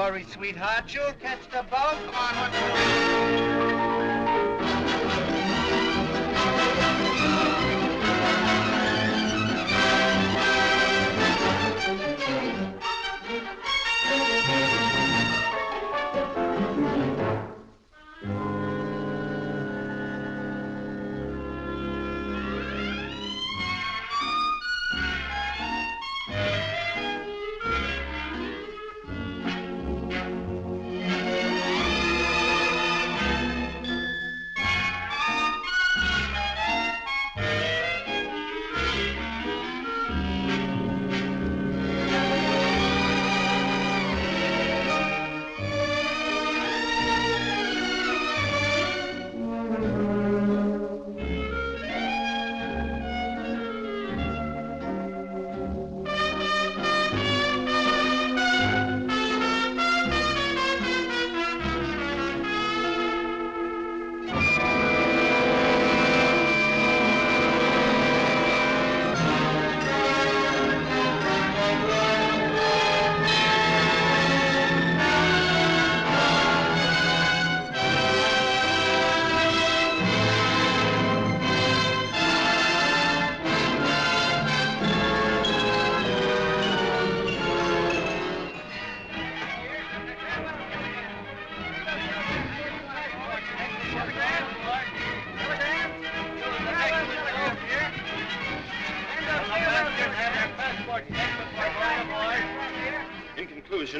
worry, sweetheart. You'll catch the boat. Come on, what's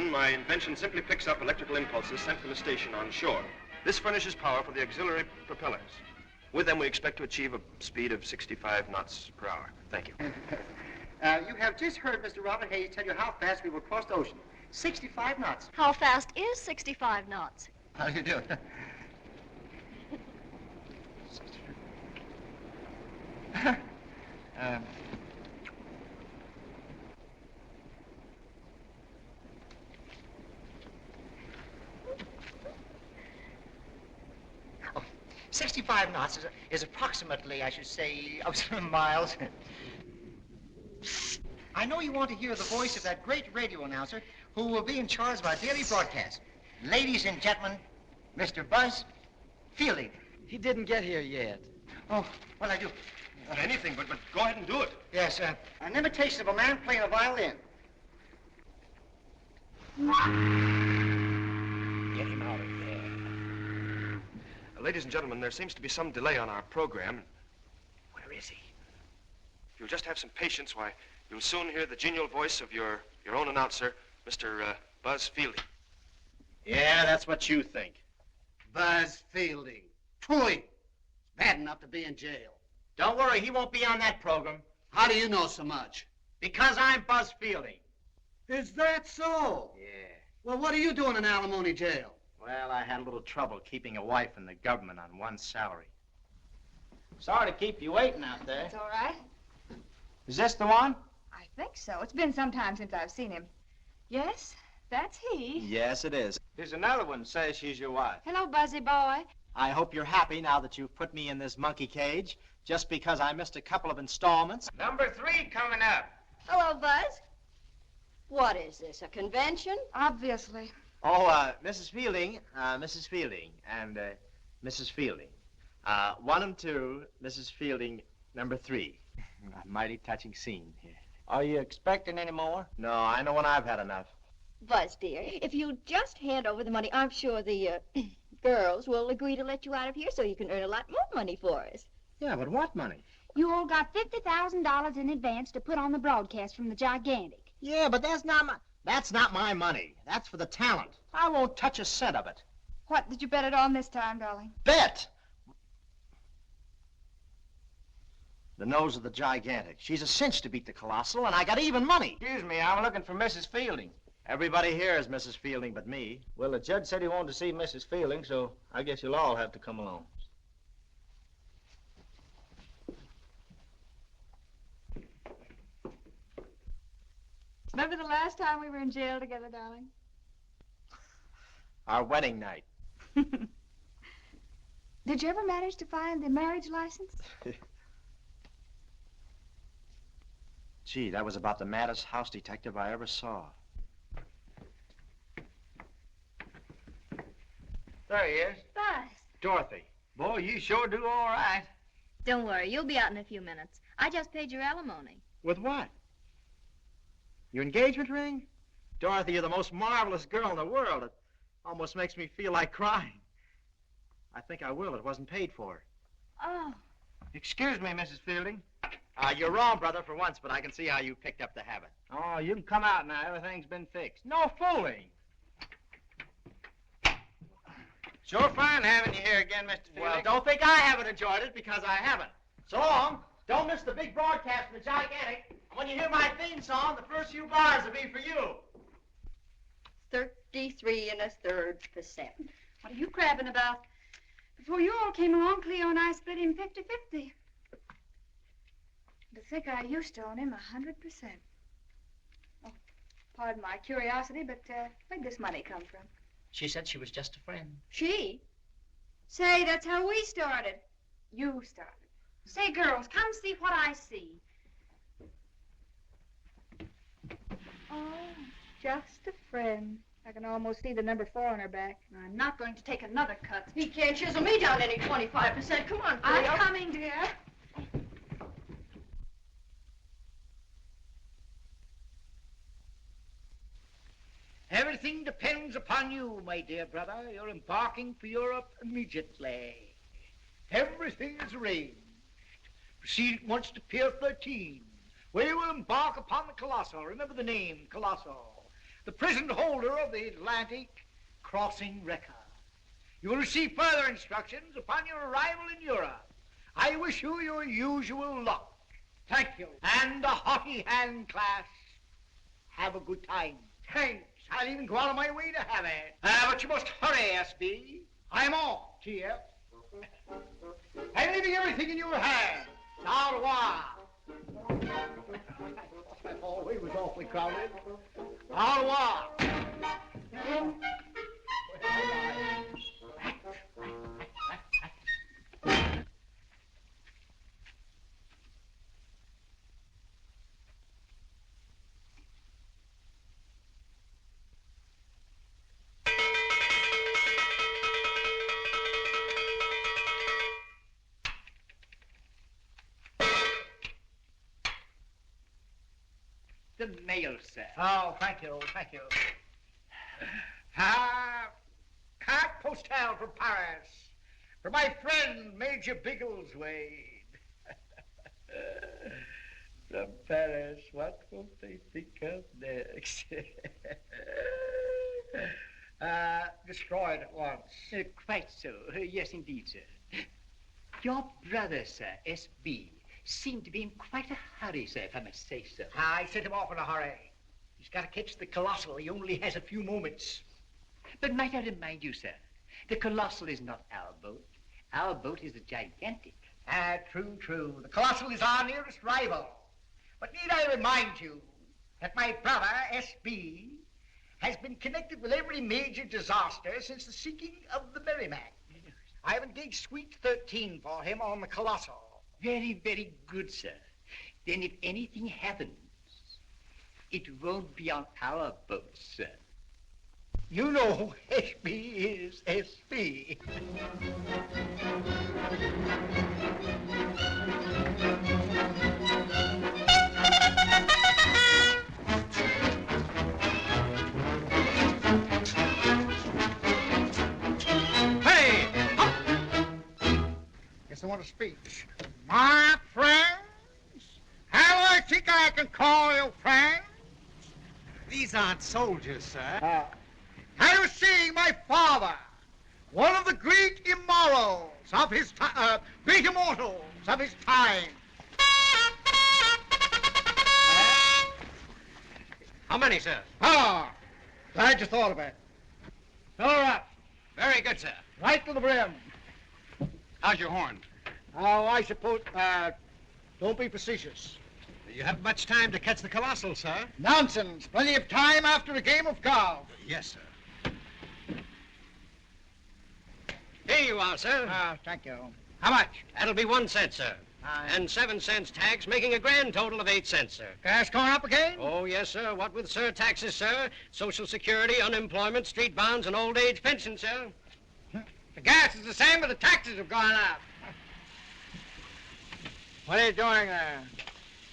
My invention simply picks up electrical impulses sent from a station on shore. This furnishes power for the auxiliary propellers. With them, we expect to achieve a speed of 65 knots per hour. Thank you. You have just heard Mr. Robert Hayes tell you how fast we will cross the ocean. 65 knots. How fast is 65 knots? How do you do? um, 65 knots is approximately, I should say, miles. I know you want to hear the voice of that great radio announcer who will be in charge of our daily broadcast. Ladies and gentlemen, Mr. Buzz Fielding. He didn't get here yet. Oh, well, I do. Anything, but go ahead and do it. Yes, an imitation of a man playing a violin. Get him out of there. Ladies and gentlemen, there seems to be some delay on our program. Where is he? If you'll just have some patience, why, you'll soon hear the genial voice of your own announcer, Mr. Buzz Fielding. Yeah, that's what you think. Buzz Fielding. Pooey. Bad enough to be in jail. Don't worry, he won't be on that program. How do you know so much? Because I'm Buzz Fielding. Is that so? Yeah. Well, what are you doing in alimony jail? Well, I had a little trouble keeping a wife in the government on one salary. Sorry to keep you waiting out there. That's all right. Is this the one? I think so. It's been some time since I've seen him. Yes, that's he. Yes, it is. Here's another one says she's your wife. Hello, Buzzy boy. I hope you're happy now that you've put me in this monkey cage, just because I missed a couple of installments. Number 3 coming up. Hello, Buzz. What is this, a convention? Obviously. Oh, Mrs. Fielding, and Mrs. Fielding. 1 and 2, Mrs. Fielding, number 3. A mighty touching scene here. Are you expecting any more? No, I know when I've had enough. Buzz, dear, if you just hand over the money, I'm sure the girls will agree to let you out of here so you can earn a lot more money for us. Yeah, but what money? You all got $50,000 in advance to put on the broadcast from the Gigantic. Yeah, but that's not my money. That's for the talent. I won't touch a cent of it. What, did you bet it on this time, darling? Bet! The nose of the Gigantic. She's a cinch to beat the Colossal, and I got even money. Excuse me, I'm looking for Mrs. Fielding. Everybody here is Mrs. Fielding but me. Well, the judge said he wanted to see Mrs. Fielding, so I guess you'll all have to come along. Remember the last time we were in jail together, darling? Our wedding night. Did you ever manage to find the marriage license? Gee, that was about the maddest house detective I ever saw. There he is. Buzz. Dorothy. Boy, you sure do all right. Don't worry, you'll be out in a few minutes. I just paid your alimony. With what? Your engagement ring? Dorothy, you're the most marvelous girl in the world. It almost makes me feel like crying. I think I will. It wasn't paid for. Oh. Excuse me, Mrs. Fielding. You're wrong, brother, for once, but I can see how you picked up the habit. Oh, you can come out now. Everything's been fixed. No fooling. Sure fine having you here again, Mr. Fielding. Well, don't think I haven't enjoyed it, because I haven't. So long. Don't miss the big broadcast from the Gigantic. And when you hear my theme song, the first few bars will be for you. 33 1/3%. What are you crabbing about? Before you all came along, Cleo and I split him 50-50. To think I used to own him 100%. Oh, pardon my curiosity, but where'd this money come from? She said she was just a friend. She? Say, that's how we started. You started. Say, girls, come see what I see. Oh, just a friend. I can almost see the number 4 on her back. I'm not going to take another cut. He can't chisel me down any 25%. Come on, Cleo. I'm coming, dear. Everything depends upon you, my dear brother. You're embarking for Europe immediately. Everything is arranged. Proceed at once to Pier 13, where you will embark upon the Colossal. Remember the name, Colossal. The present holder of the Atlantic crossing record. You will receive further instructions upon your arrival in Europe. I wish you your usual luck. Thank you. And a hearty hand class. Have a good time. Thanks. I'll even go out of my way to have it. But you must hurry, S.B. I'm off, T.F. I'm leaving everything in your hands. Au revoir. Oh, it was awfully crowded. Au revoir. The mail, sir. Oh, thank you, thank you. Carte postale from Paris. For my friend, Major Biggleswade. From Paris, what will they think of next? Destroyed at once. Quite so. Yes, indeed, sir. Your brother, sir, S.B., seemed to be in quite a hurry, sir, if I must say so. I sent him off in a hurry. He's got to catch the Colossal. He only has a few moments. But might I remind you, sir, the Colossal is not our boat. Our boat is the Gigantic. True, true. The Colossal is our nearest rival. But need I remind you that my brother, S.B., has been connected with every major disaster since the sinking of the Merrimac. I have engaged Suite 13 for him on the Colossal. Very, very good, sir. Then if anything happens, it won't be on our boat, sir. You know S.B. is S.B. Hey! Up! Guess I want a speech. My friends? How do I think I can call you friends? These aren't soldiers, sir. I was seeing my father, one of the great immortals of his time, great immortals of his time. How many, sir? Glad you thought of it. Fill her up. Very good, sir. Right to the brim. How's your horn? Oh, I suppose, don't be facetious. You haven't much time to catch the Colossal, sir. Nonsense. Plenty of time after a game of golf. Yes, sir. Here you are, sir. Thank you. How much? That'll be 1 cent, sir. And 7 cents tax, making a grand total of 8 cents, sir. Gas going up again? Oh, yes, sir. What with taxes, sir, Social Security, unemployment, street bonds, and old age pension, sir. The gas is the same, but the taxes have gone up. What are you doing there?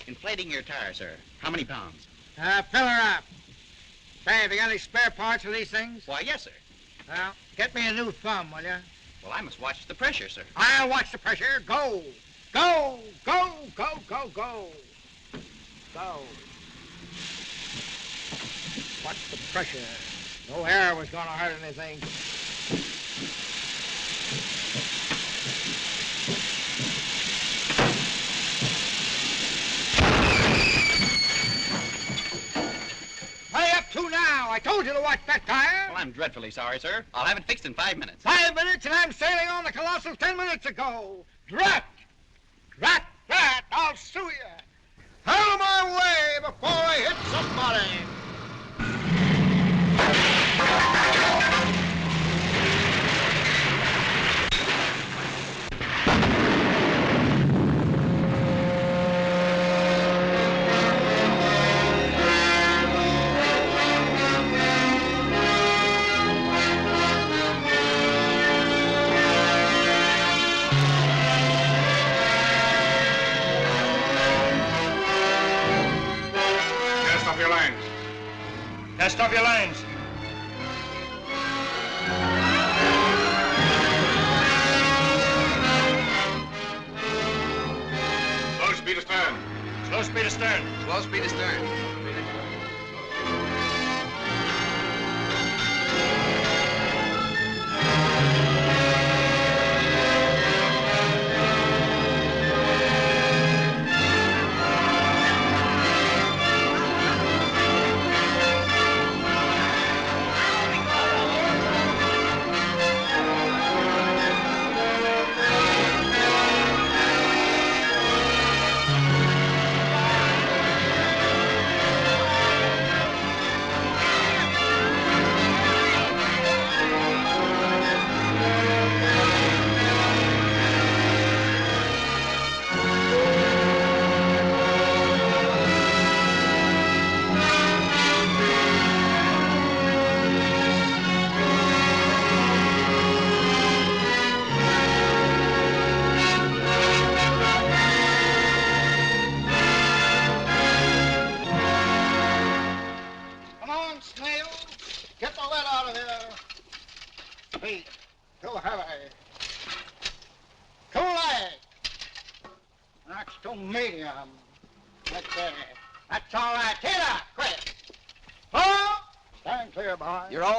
Inflating your tire, sir. How many pounds? Fill her up. Say, have you got any spare parts for these things? Why, yes, sir. Well, get me a new thumb, will you? Well, I must watch the pressure, sir. I'll watch the pressure. Go. Go, go, go, go, go. Go. Watch the pressure. No air was going to hurt anything. Hurry up to now. I told you to watch that tire. Well, I'm dreadfully sorry, sir. I'll have it fixed in 5 minutes. 5 minutes and I'm sailing on the Colossal 10 minutes ago. Drat! Drat that! I'll sue you. Out of my way before I hit somebody. Cast off your lines. Slow speed astern. Slow speed astern. Slow speed astern.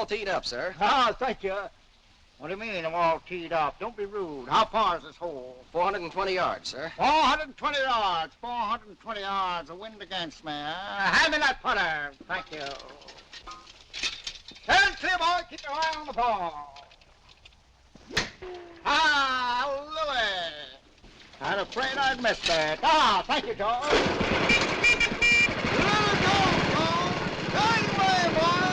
Teed up, sir. Ah, thank you. What do you mean I'm all teed up? Don't be rude. How far is this hole? 420 yards, sir. 420 yards. 420 yards. The wind against me. Hand me that putter. Thank you. Stand clear, boy. Keep your eye on the ball. Ah, Louie. I'm afraid I'd missed that. Ah, thank you, George. Let it go, George. Going away, boy.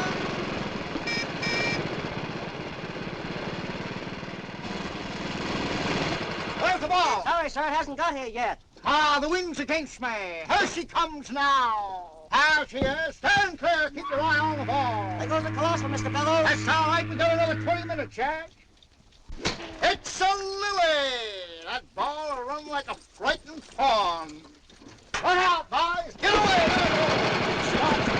Where's the ball? Sorry, sir, it hasn't got here yet. Ah, the wind's against me. Here she comes now. There she is. Stand clear. Keep your eye on the ball. There goes the Colossal, Mr. Bellows. That's all right. We got another 20 minutes, Jack. It's a lily. That ball will run like a frightened fawn. Run out, boys. Get away. Stop.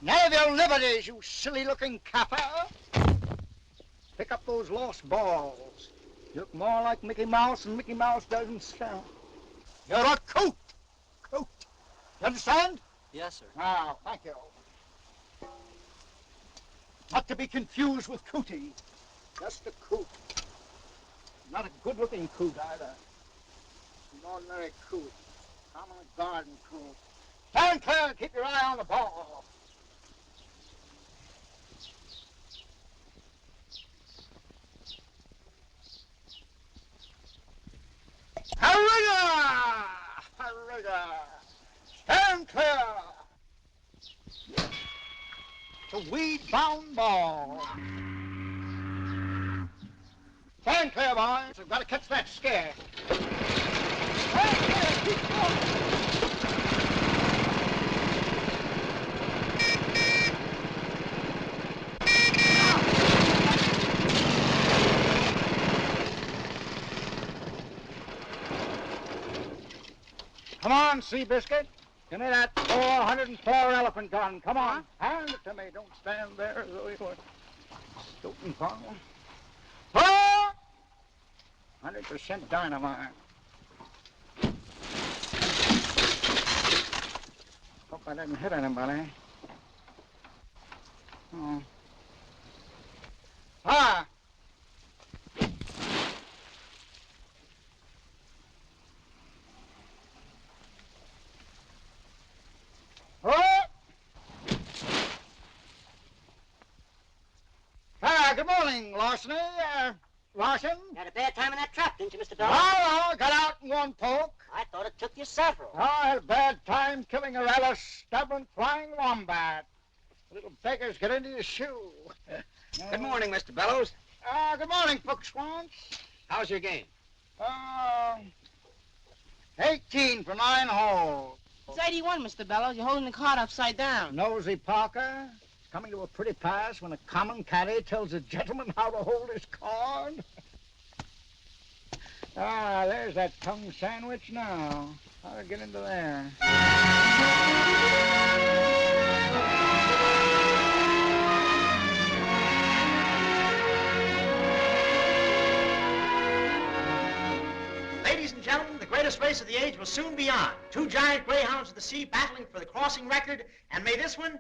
None of your liberties, you silly-looking kappa. Pick up those lost balls. You look more like Mickey Mouse than Mickey Mouse does himself. You're a coot. Coot. You understand? Yes, sir. Ah, thank you. Not to be confused with cootie. Just a coot. Not a good-looking coot either. An ordinary coot. Common garden coot. Stand clear and keep your eye on the ball. Hurrah! Hurrah! Stand clear! It's a weed-bound ball. Stand clear, boys. I've got to catch that scare. Stand clear. Keep going. Come on, Seabiscuit. Give me that 404 elephant gun. Come on. Hand it to me. Don't stand there as though you were stooping for me. 100% dynamite. Hope I didn't hit anybody. Oh. Ah! Good morning, Larceny. Larson? You had a bad time in that trap, didn't you, Mr. Bellows? Oh, got out in one poke. I thought it took you several. I had a bad time killing a rather stubborn flying wombat. Little beggars get into your shoe. Good morning, Mr. Bellows. Good morning, Fook Swans. How's your game? 18 for 9 holes. It's 81, Mr. Bellows. You're holding the card upside down. Nosy Parker. Coming to a pretty pass when a common caddy tells a gentleman how to hold his card. There's that tongue sandwich now. How to get into there? Ladies and gentlemen, the greatest race of the age will soon be on. 2 giant greyhounds of the sea battling for the crossing record, and may this one,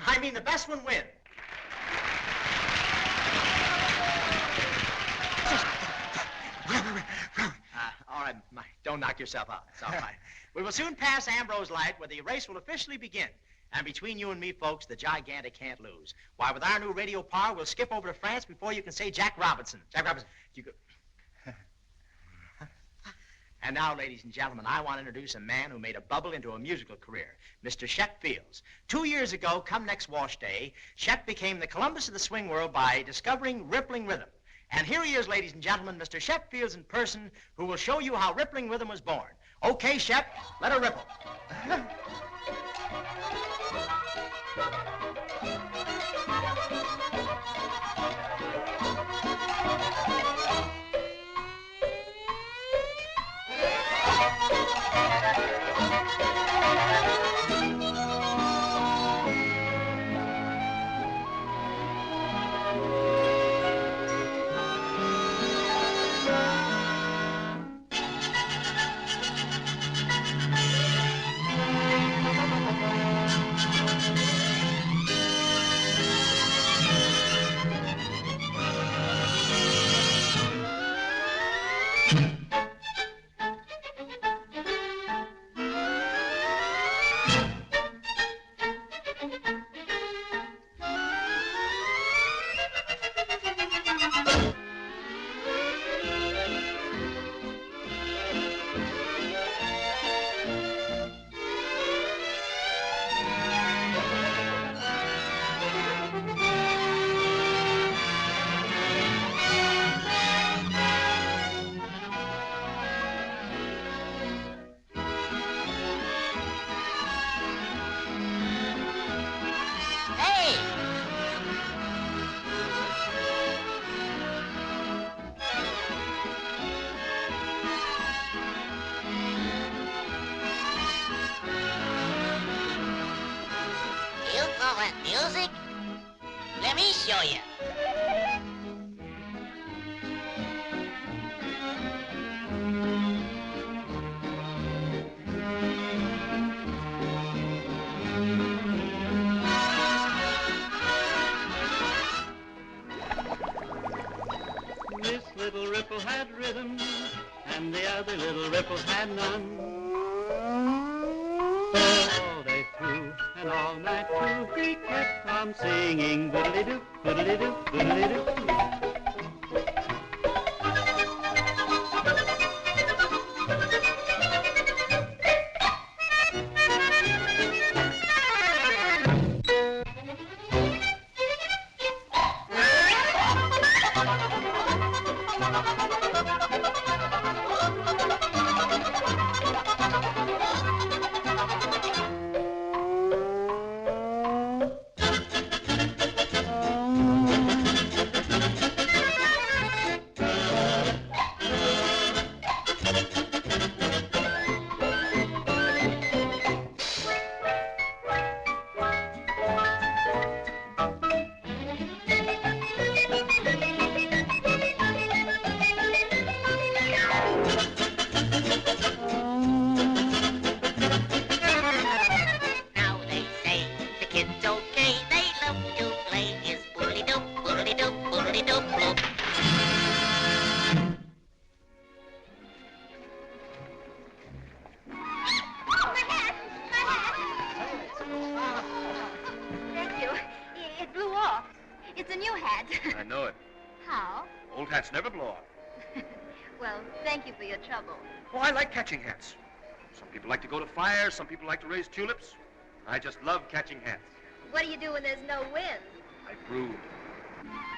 I mean the best one, win. All right, Mike, don't knock yourself out. It's all right. We will soon pass Ambrose Light, where the race will officially begin. And between you and me, folks, the gigantic can't lose. Why, with our new radio power, we'll skip over to France before you can say Jack Robinson. Jack Robinson. You go. And now, ladies and gentlemen, I want to introduce a man who made a bubble into a musical career, Mr. Shep Fields. 2 years ago, come next wash day, Shep became the Columbus of the swing world by discovering Rippling Rhythm. And here he is, ladies and gentlemen, Mr. Shep Fields in person, who will show you how Rippling Rhythm was born. Okay, Shep, let her ripple. Music? Let me show you. This little ripple has had rhythm, and the other little ripples had none. All day through and all night through, he kept on singing boodly-doo, boodly-doo, boodly-doo. Catching hats. Some people like to go to fires, some people like to raise tulips. I just love catching hats. What do you do when there's no wind? I brood.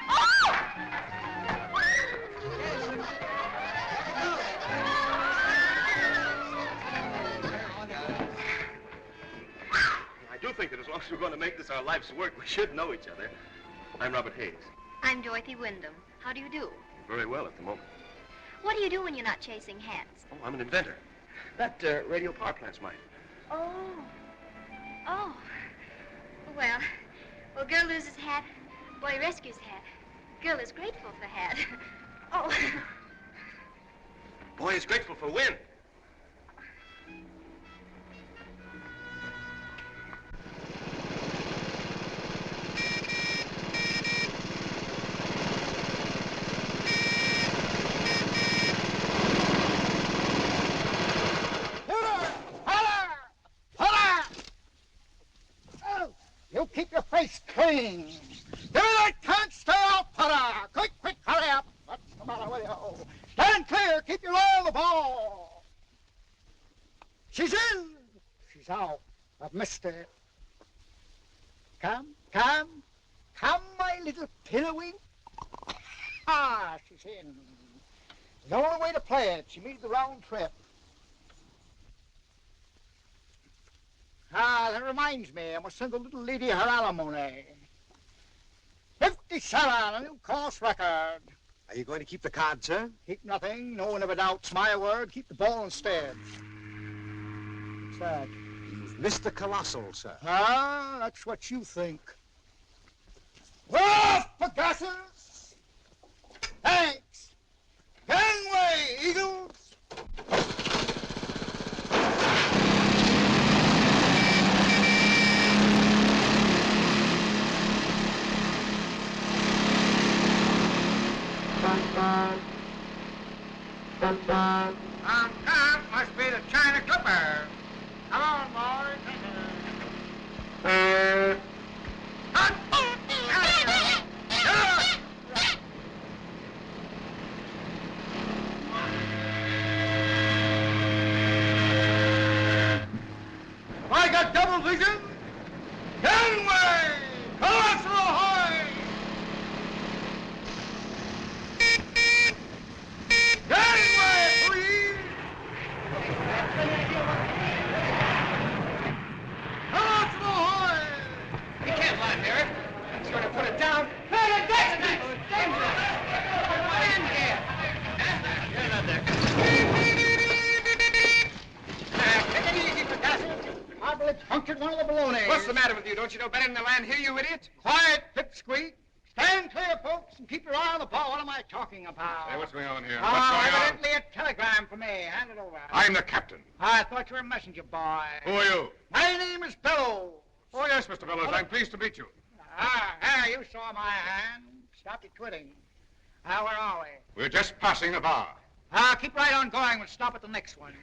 Oh! I do think that as long as we're going to make this our life's work, we should know each other. I'm Robert Hayes. I'm Dorothy Wyndham. How do you do? Very well at the moment. What do you do when you're not chasing hats? Oh, I'm an inventor. That radio power plant's mine. Oh. Oh. Well, girl loses hat, boy rescues hat. Girl is grateful for hat. Oh. Boy is grateful for wind. Keep your face clean. Give me that can't stay out, putter. Quick, hurry up. What's the matter with you? Stand clear. Keep your eye on the ball. She's in. She's out. I've missed it. Come, my little pillowing. Ah, she's in. The only way to play it. She made the round trip. Ah, that reminds me, I must send the little lady her alimony. 57, a new course record. Are you going to keep the card, sir? Keep nothing. No one ever doubts my word. Keep the ball instead. What's that? You've missed the colossal, sir. Ah, that's what you think. We're off, Pegasus! Thanks! Gangway, Eagles! Must be the China Clipper. Come on, boys. I got double vision. Gangway! Colossal ahoy! Gangway, please! Colossal ahoy! You can't lie, Merritt. That's going to put it down. Hey, that's Get in here. You're not there. Take it easy, Picasso. I believe punctured one of the balloonies. What's the matter with you? Don't you know better than to land here, you idiot? Quiet, pipsqueak. Stand clear, folks, and keep your eye on the ball. What am I talking about? Hey, what's going on here? Evidently a telegram for me. Hand it over. I'm the captain. I thought you were a messenger boy. Who are you? My name is Bellows. Oh, yes, Mr. Bellows. I'm pleased to meet you. You saw my hand. Stop your twitting. Where are we? We're just passing the bar. Keep right on going. We'll stop at the next one.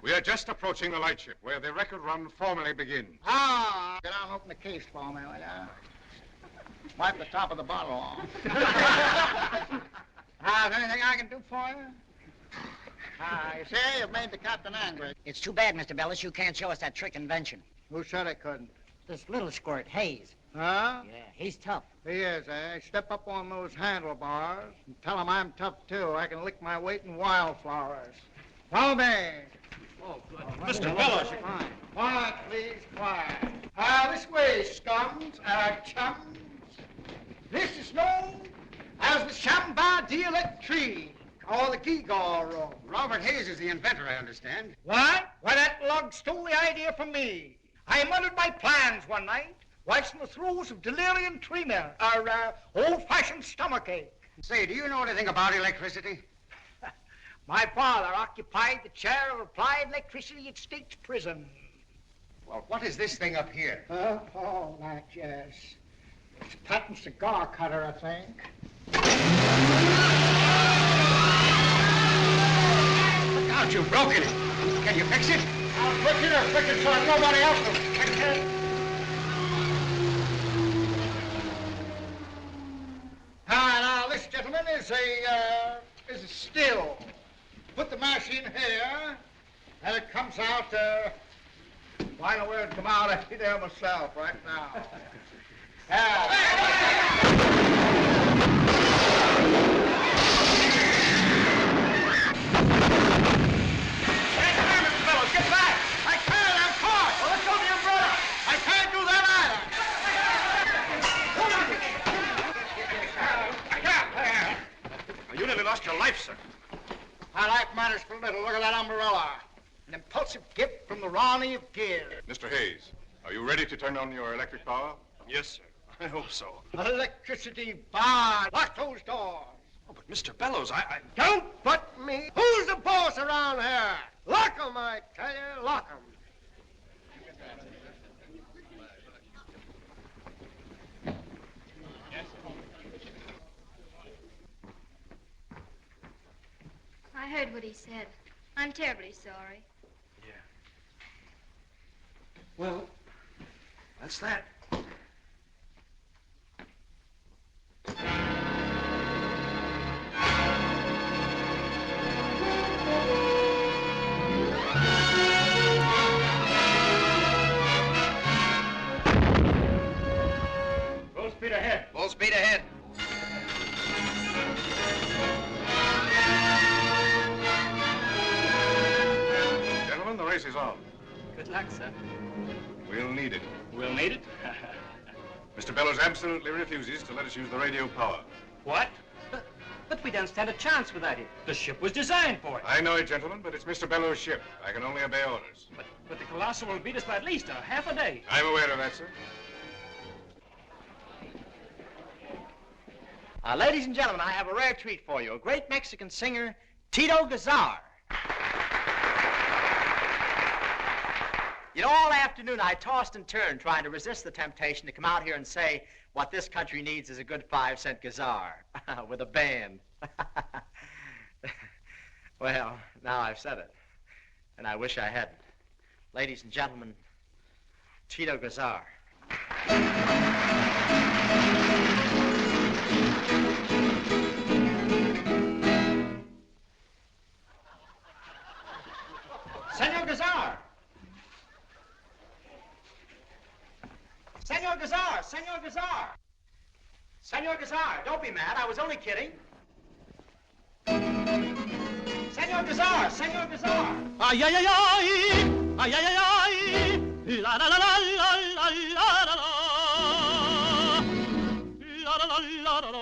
We are just approaching the lightship, where the record run formally begins. Get out and open the case for me, will ya? Wipe the top of the bottle off. Is there anything I can do for you? You see, you've made the captain angry. It's too bad, Mr. Bellows, you can't show us that trick invention. Who said I couldn't? This little squirt, Hayes. Huh? Yeah, he's tough. He is, eh? Step up on those handlebars and tell him I'm tough, too. I can lick my weight in wildflowers. Follow me. Oh, good. Mr. Bellows. Quiet, please, quiet. This way, scums, chums. This is known as the Shamba Dialectrique, or the Gewgaw room. Robert Hayes is the inventor, I understand. What? Why, that lug stole the idea from me. I muddled my plans one night, whilst in the throes of delirium tremens, or old-fashioned stomachache. Say, do you know anything about electricity? My father occupied the chair of applied electricity at State's Prison. Well, what is this thing up here? Oh, that, yes. It's a patent cigar cutter, I think. Look out, you've broken it. Can you fix it? I'll fix it so that nobody else will fix it. Now, this, gentlemen, is a still. Put the machine here, and it comes out, I know where it come out. I'll be there myself right now. Get back! I can't, I'm caught! Well, let's go to the umbrella! I can't do that You nearly lost your life, sir. My life matters for little. Look at that umbrella. An impulsive gift from the Ronnie of gear. Mr. Hayes, are you ready to turn on your electric power? Yes, sir. I hope so. Electricity bar. Lock those doors. Oh, but Mr. Bellows, I... Don't but me. Who's the boss around here? Lock 'em, I tell you. Lock 'em. I heard what he said. I'm terribly sorry. Yeah. Well, that's that. Full speed ahead. Full speed ahead. Gentlemen, the race is on. Good luck, sir. We'll need it. We'll need it? Mr. Bellows absolutely refuses to let us use the radio power. What? But we don't stand a chance without it. The ship was designed for it. I know it, gentlemen, but it's Mr. Bellows' ship. I can only obey orders. But the Colossal will beat us by at least half a day. I'm aware of that, sir. Ladies and gentlemen, I have a rare treat for you. A great Mexican singer, Tito Gazar. You know, all afternoon I tossed and turned trying to resist the temptation to come out here and say what this country needs is a good 5-cent Gazar with a band. Well, now I've said it, and I wish I hadn't. Ladies and gentlemen, Tito Gazar. Senor Gazar! Senor Gazar! Senor Gazar! Senor Gazar, don't be mad. I was only kidding. Senor Gazar! Senor Gazar! Ay, ay, ay, ay! Ay, ay, ay, ay! La, la, la, la, la, la, la, la, la. La, la, la, la, la, la.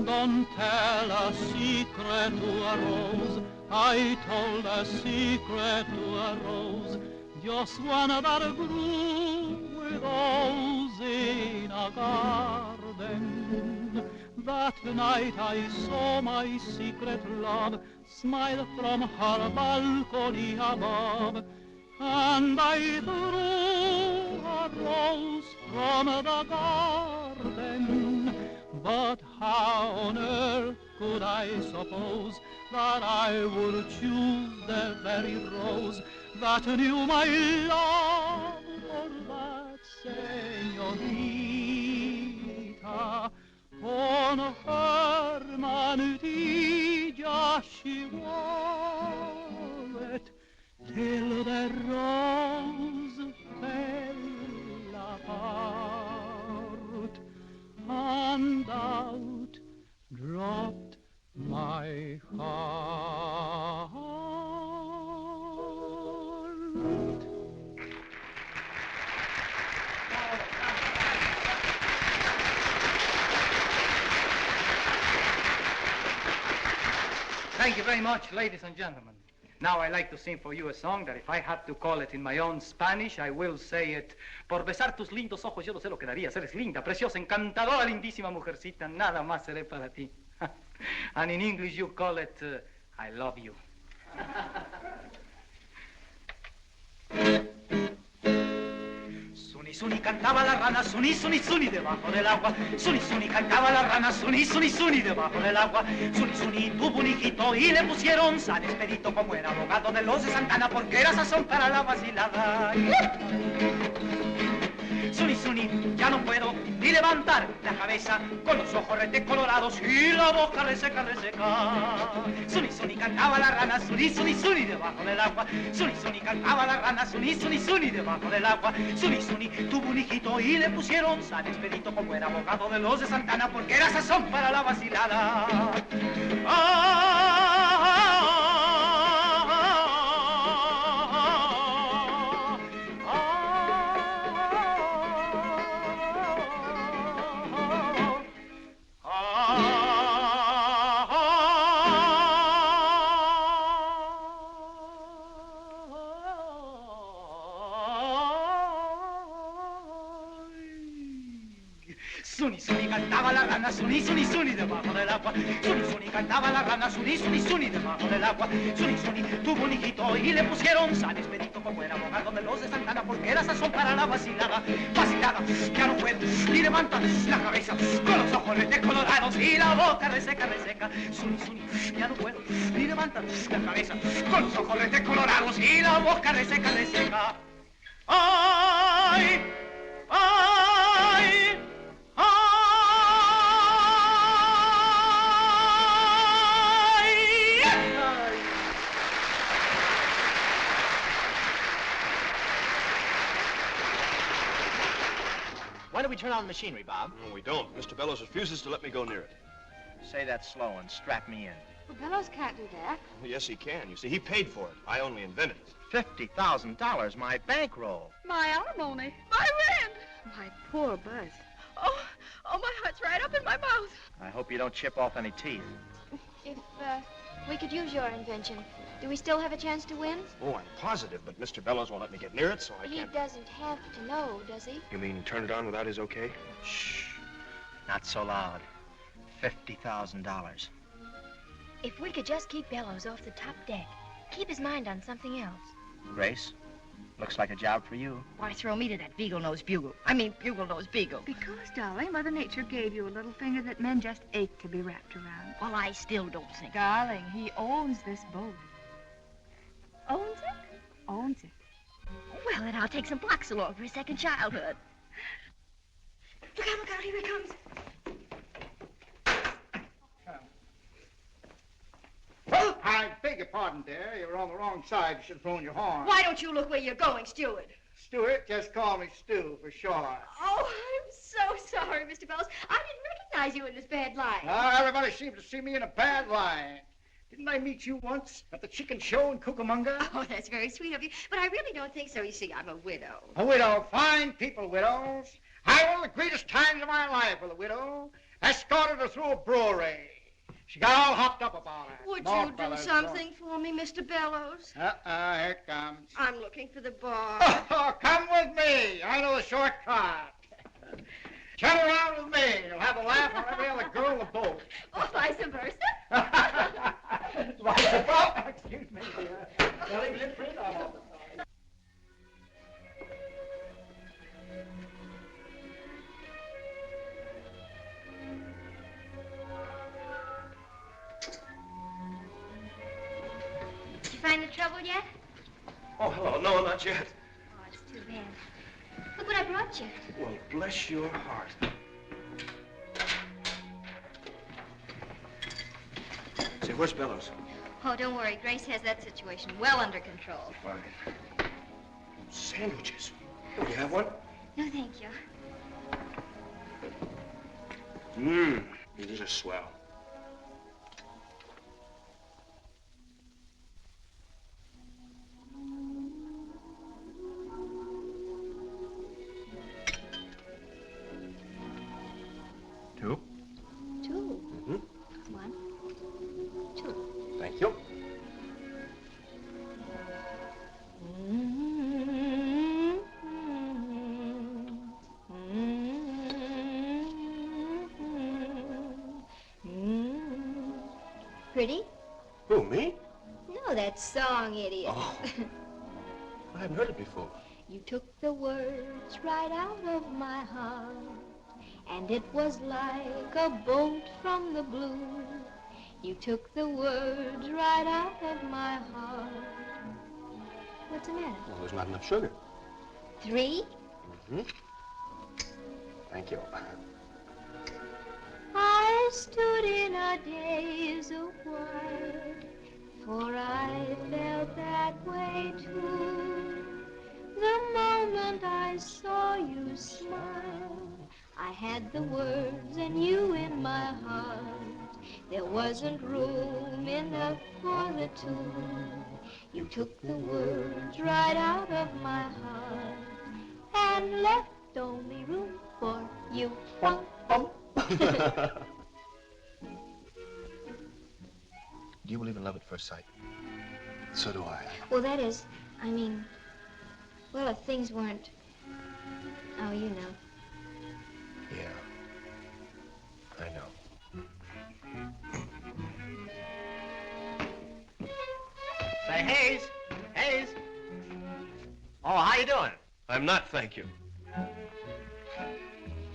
Don't tell a secret to a rose I told a secret to a rose, just one that grew with rose in a garden. That night I saw my secret love smile from her balcony above, and I threw a rose from the garden. But how on earth could I suppose that I would choose the very rose that knew my love for that señorita? On her manilla she wore it till the rose fell apart, and out dropped my heart. Thank you very much, ladies and gentlemen. Now I like to sing for you a song that if I had to call it in my own Spanish, I will say it. Por besar tus lindos ojos, yo no sé lo que darías. Eres linda, preciosa, encantadora, lindísima mujercita. Nada más seré para ti. And in English you call it, I love you. Suni, suni, cantaba la rana, suni, suni, suni, debajo del agua. Suni, suni, cantaba la rana, suni, suni, suni, debajo del agua. Suni, suni, tuvo un hijito y le pusieron San Expedito, como era abogado de los de Santana, porque era sazón para la vacilada. Suni, suni, ya no puedo ni levantar la cabeza, con los ojos retecolorados y la boca reseca, reseca. Suni, suni, cantaba la rana, suni, suni, suni, debajo del agua. Suni, suni, cantaba la rana, suni, suni, suni, debajo del agua. Suni, suni, tuvo un hijito y le pusieron San Expedito, como era abogado de los de Santana, porque era sazón para la vacilada. Suni, suni, cantaba la rana, suni, suni, suni, debajo del agua. Suni, suni, cantaba la rana, suni, suni, suni, debajo del agua. Suni, suni, tuvo un hijito y le pusieron San Expedito, como era abogado de los de Santana, porque era sazón para la vacilada. Vacilada, ya no puedo ni levantar la cabeza, con los ojos decolorados y la boca reseca, reseca. Suni, suni, ya no puedo ni levantar la cabeza, con los ojos decolorados y la boca reseca, reseca. ¡Ay! ¡Ay! When do we turn on the machinery, Bob? No, we don't. Mr. Bellows refuses to let me go near it. Say that slow and strap me in. Well, Bellows can't do that. Well, yes, he can. You see, he paid for it. I only invented it. $50,000, my bankroll. My alimony. My rent. My poor Buzz. Oh, my heart's right up in my mouth. I hope you don't chip off any teeth. If we could use your invention, do we still have a chance to win? Oh, I'm positive, but Mr. Bellows won't let me get near it, so I He can't... doesn't have to know, does he? You mean turn it on without his okay? Shh. Not so loud. $50,000. If we could just keep Bellows off the top deck, keep his mind on something else. Grace, looks like a job for you. Why throw me to that beagle-nosed bugle? I mean, bugle-nosed beagle. Because, darling, Mother Nature gave you a little finger that men just ache to be wrapped around. Well, I still don't think. Darling, he owns this boat. Owns it? Owns it. Well, then I'll take some blocks along for his second childhood. Look out, here he comes. Well, I beg your pardon, dear. You were on the wrong side. You should have thrown your horn. Why don't you look where you're going, Stewart? Stewart, just call me Stu for short. Oh, I'm so sorry, Mr. Bellows. I didn't recognize you in this bad light. Everybody seems to see me in a bad light. Didn't I meet you once at the chicken show in Cucamonga? Oh, that's very sweet of you, but I really don't think so. You see, I'm a widow. A widow. Fine people, widows. I had one of the greatest times of my life with a widow. Escorted her through a brewery. She got all hopped up about it. Would More you do fellas, something for me, Mr. Bellows? Here it comes. I'm looking for the bar. Oh, come with me. I know a shortcut. Come around with me. You'll have a laugh on every other girl in the boat. Or vice versa. Excuse me. Well, leave it print on it. Did you find the trouble yet? Oh, hello. No, not yet. Oh, it's too bad. Look what I brought you. Well, bless your heart. Say, where's Bellows? Oh, don't worry. Grace has that situation well under control. Fine. Sandwiches. Oh, you have one? No, thank you. These are swell. Two? Two. Mm-hmm. One, two. Thank you. Pretty? Who, me? No, that song, idiot. Oh. I haven't heard it before. You took the words right out of my heart, and it was like a bolt from the blue. You took the words right out of my heart. What's the matter? Well, there's not enough sugar. 3? Mm-hmm. Thank you. I stood in a daze a while, for I felt that way too. The moment I saw you smile, I had the words and you in my heart. There wasn't room enough for the two. You took the words right out of my heart and left only room for you. Bum, bum. Do you believe in love at first sight? So do I. Well, that is, I mean, well, if things weren't, oh, you know. Yeah. I know. Say, Hayes. Hayes. Oh, how you doing? I'm not, thank you.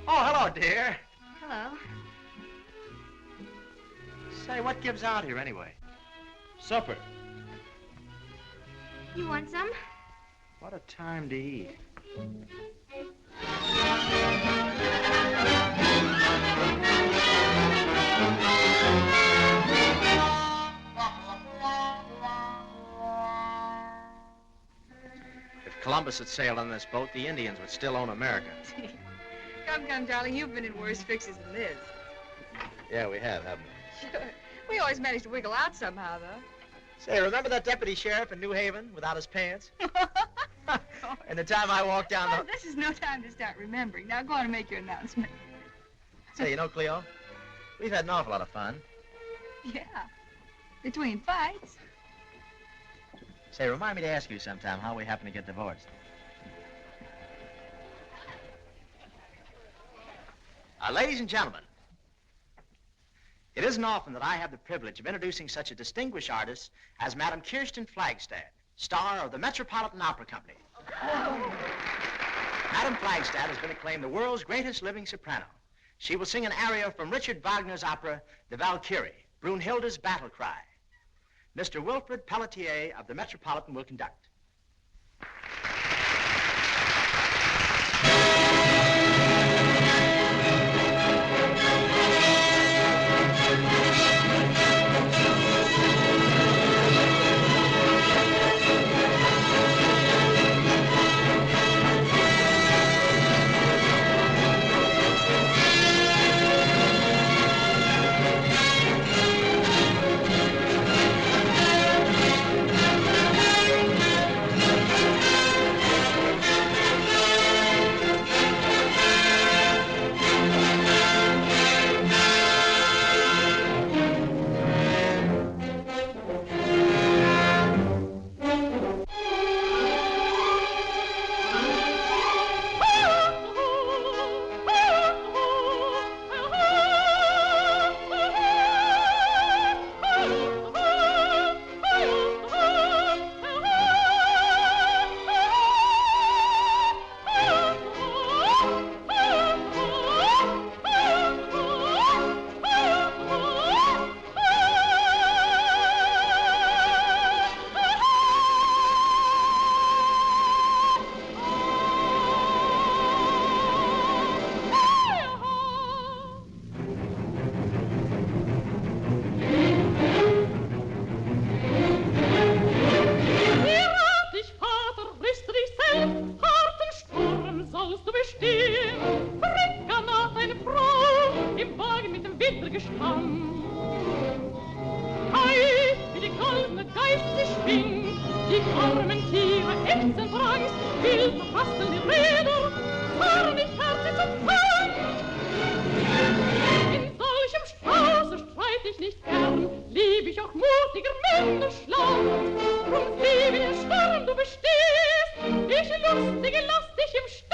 Oh, hello, dear. Hello. Say, what gives out here anyway? Supper. You want some? What a time to eat. If Columbus had sailed on this boat, the Indians would still own America. Come, darling, you've been in worse fixes than this. Yeah, we have, haven't we? Sure. We always managed to wiggle out somehow, though. Say, remember that deputy sheriff in New Haven without his pants? And the time I walked down the... This is no time to start remembering. Now go on and make your announcement. Say, you know, Cleo, we've had an awful lot of fun. Yeah. Between fights. Say, remind me to ask you sometime how we happen to get divorced. Ladies and gentlemen, it isn't often that I have the privilege of introducing such a distinguished artist as Madame Kirsten Flagstad, star of the Metropolitan Opera Company. Madame Flagstad has been acclaimed the world's greatest living soprano. She will sing an aria from Richard Wagner's opera, The Valkyrie, Brunhilde's Battle Cry. Mr. Wilfred Pelletier of the Metropolitan will conduct. spielt noch Rasseln die Räder, fahren nicht herzlich zum Feind. In solchem Strauße streit ich nicht gern, lieb ich auch mutiger Männer schlau. Drum sieh, wie der Sturm du bestehst, ich lustige lass dich im Stich.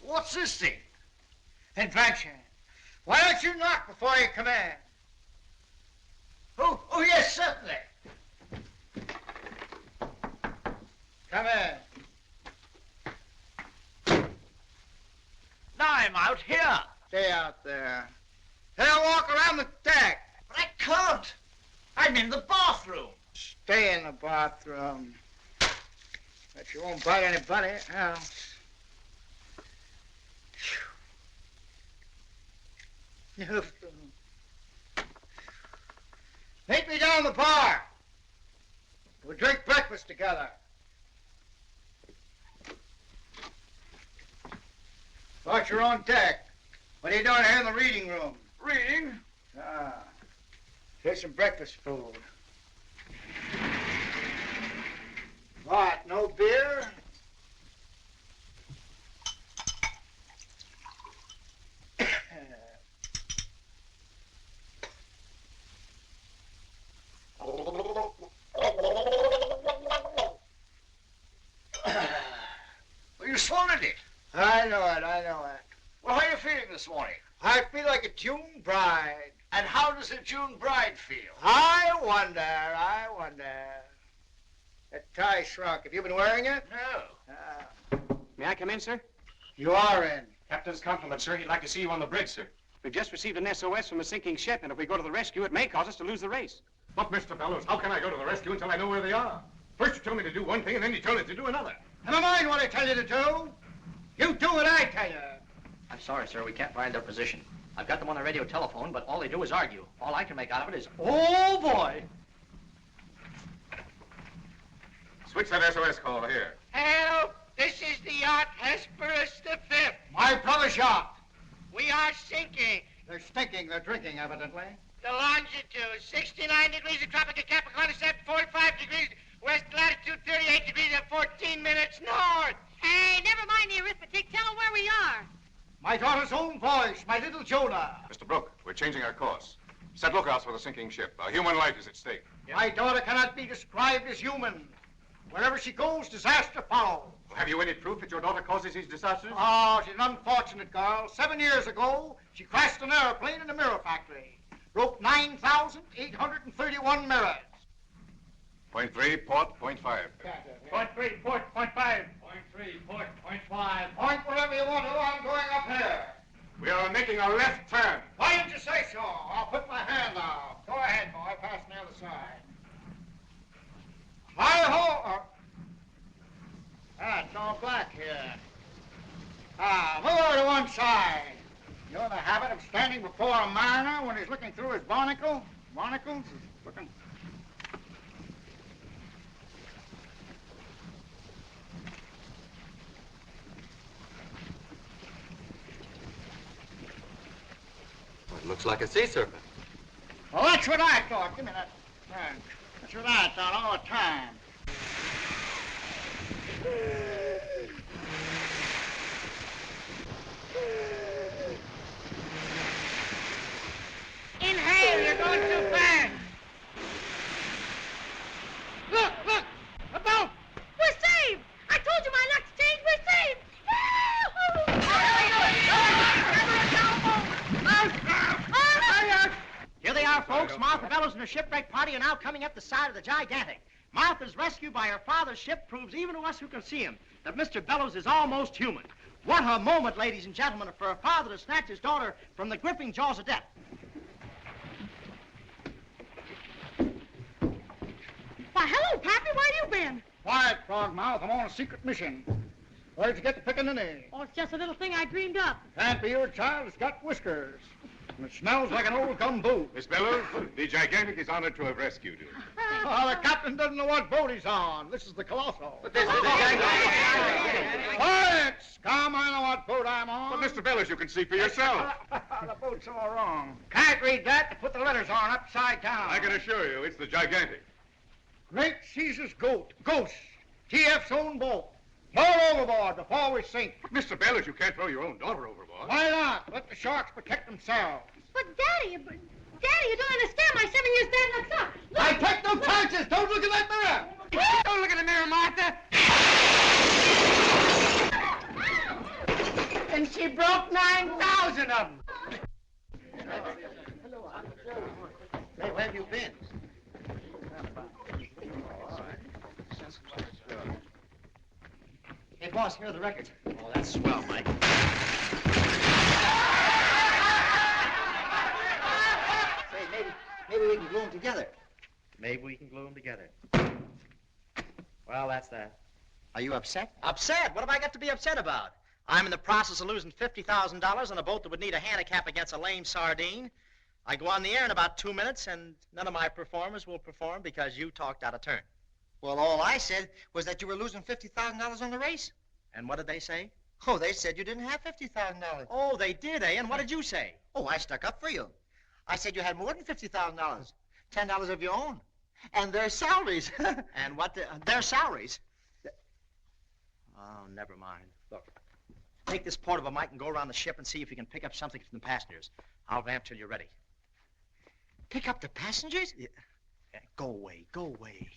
What's this thing? Invention. Why don't you knock before you come in? Oh, yes, certainly. Come in. Now I'm out here. Stay out there. Now walk around the deck. But I can't. I'm in the bathroom. Stay in the bathroom. Bet you won't bite anybody else. Meet me down the bar. We'll drink breakfast together. Thought you're on deck. What are you doing here in the reading room? Reading? Ah. Here's some breakfast food. What, no beer? Well, you swallowed it. I know it. Well, how are you feeling this morning? I feel like a June bride. And how does a June bride feel? I wonder. That tie shrunk. Have you been wearing it? No. May I come in, sir? You are in. Captain's compliments, sir. He'd like to see you on the bridge, sir. We've just received an SOS from a sinking ship, and if we go to the rescue, it may cause us to lose the race. But, Mr. Bellows, how can I go to the rescue until I know where they are? First you tell me to do one thing, and then you tell me to do another. Never mind what I tell you to do. You do what I tell you. I'm sorry, sir. We can't find their position. I've got them on the radio telephone, but all they do is argue. All I can make out of it is, oh, boy. Switch that SOS call here. Help! This is the yacht Hesperus the Fifth. My brother's yacht. We are sinking. They're stinking. They're drinking, evidently. The longitude, 69 degrees of tropical Capricorn, 45 degrees west latitude, 38 degrees and 14 minutes north. Hey, never mind the arithmetic. Tell them where we are. My daughter's own voice, my little Jonah. Mr. Brooke, we're changing our course. Set lookouts for the sinking ship. A human life is at stake. My daughter cannot be described as human. Wherever she goes, disaster follows. Well, have you any proof that your daughter causes these disasters? Oh, she's an unfortunate girl. 7 years ago, she crashed an airplane in a mirror factory. Broke 9,831 mirrors. Point 3, port, point 5. Point 3, port, point 5. Point 3, port, point 5. Point whatever you want to. I'm going up here. We are making a left turn. Why didn't you say so? I'll put my hand out. Go ahead, boy. Pass on the other side. Hi-ho! It's all black here. Move over to one side. You know the habit of standing before a mariner when he's looking through his barnacle? Barnacles? He's looking... Well, it looks like a sea serpent. Well, that's what I thought. Give me that. That's what I thought all the time. Yes, Martha Bellows and her shipwreck party are now coming up the side of the Gigantic. Martha's rescue by her father's ship proves even to us who can see him that Mr. Bellows is almost human. What a moment, ladies and gentlemen, for a father to snatch his daughter from the gripping jaws of death. Why, hello, Pappy. Where you been? Quiet, Frogmouth. I'm on a secret mission. Where'd you get the pickaninny? Oh, it's just a little thing I dreamed up. Can't be your child. It's got whiskers. And it smells like an old gum boot. Miss Bellows, the Gigantic is honored to have rescued you. Oh, the captain doesn't know what boat he's on. This is the Colossal. But this is the Gigantic. Quiet, scum. I know what boat I'm on. But, Mr. Bellows, you can see for yourself. The boat's all wrong. Can't read that. They put the letters on upside down. I can assure you, it's the Gigantic. Great Caesar's goat. Ghost. TF's own boat. Throw overboard before we sink. But, Mr. Bellows, you can't throw your own daughter overboard. Why not? Let the sharks protect themselves. But, Daddy, you don't understand. My 7 years bad luck's up. Look. I take no chances. Don't look in that mirror. Don't look in the mirror, Martha. And she broke 9,000 of them. Hey, where have you been? Hey, boss, here are the records. Oh, that's swell, Mike. Say, maybe we can glue them together. Maybe we can glue them together. Well, that's that. Are you upset? Upset? What have I got to be upset about? I'm in the process of losing $50,000 on a boat that would need a handicap against a lame sardine. I go on the air in about 2 minutes, and none of my performers will perform because you talked out of turn. Well, all I said was that you were losing $50,000 on the race. And what did they say? Oh, they said you didn't have $50,000. Oh, they did, eh? And what did you say? Oh, I stuck up for you. I said you had more than $50,000. $10 of your own. And their salaries. And what? Their salaries? Oh, never mind. Look, take this portable mic and go around the ship and see if you can pick up something from the passengers. I'll vamp till you're ready. Pick up the passengers? Yeah. Go away, go away.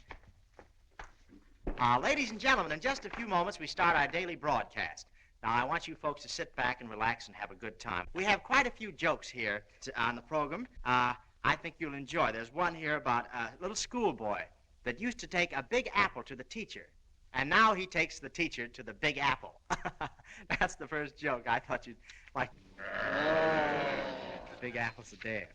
Ladies and gentlemen, in just a few moments, we start our daily broadcast. Now, I want you folks to sit back and relax and have a good time. We have quite a few jokes here on the program. I think you'll enjoy. There's one here about a little schoolboy that used to take a big apple to the teacher, and now he takes the teacher to the Big Apple. That's the first joke. I thought you'd like... Big Apple's a dance.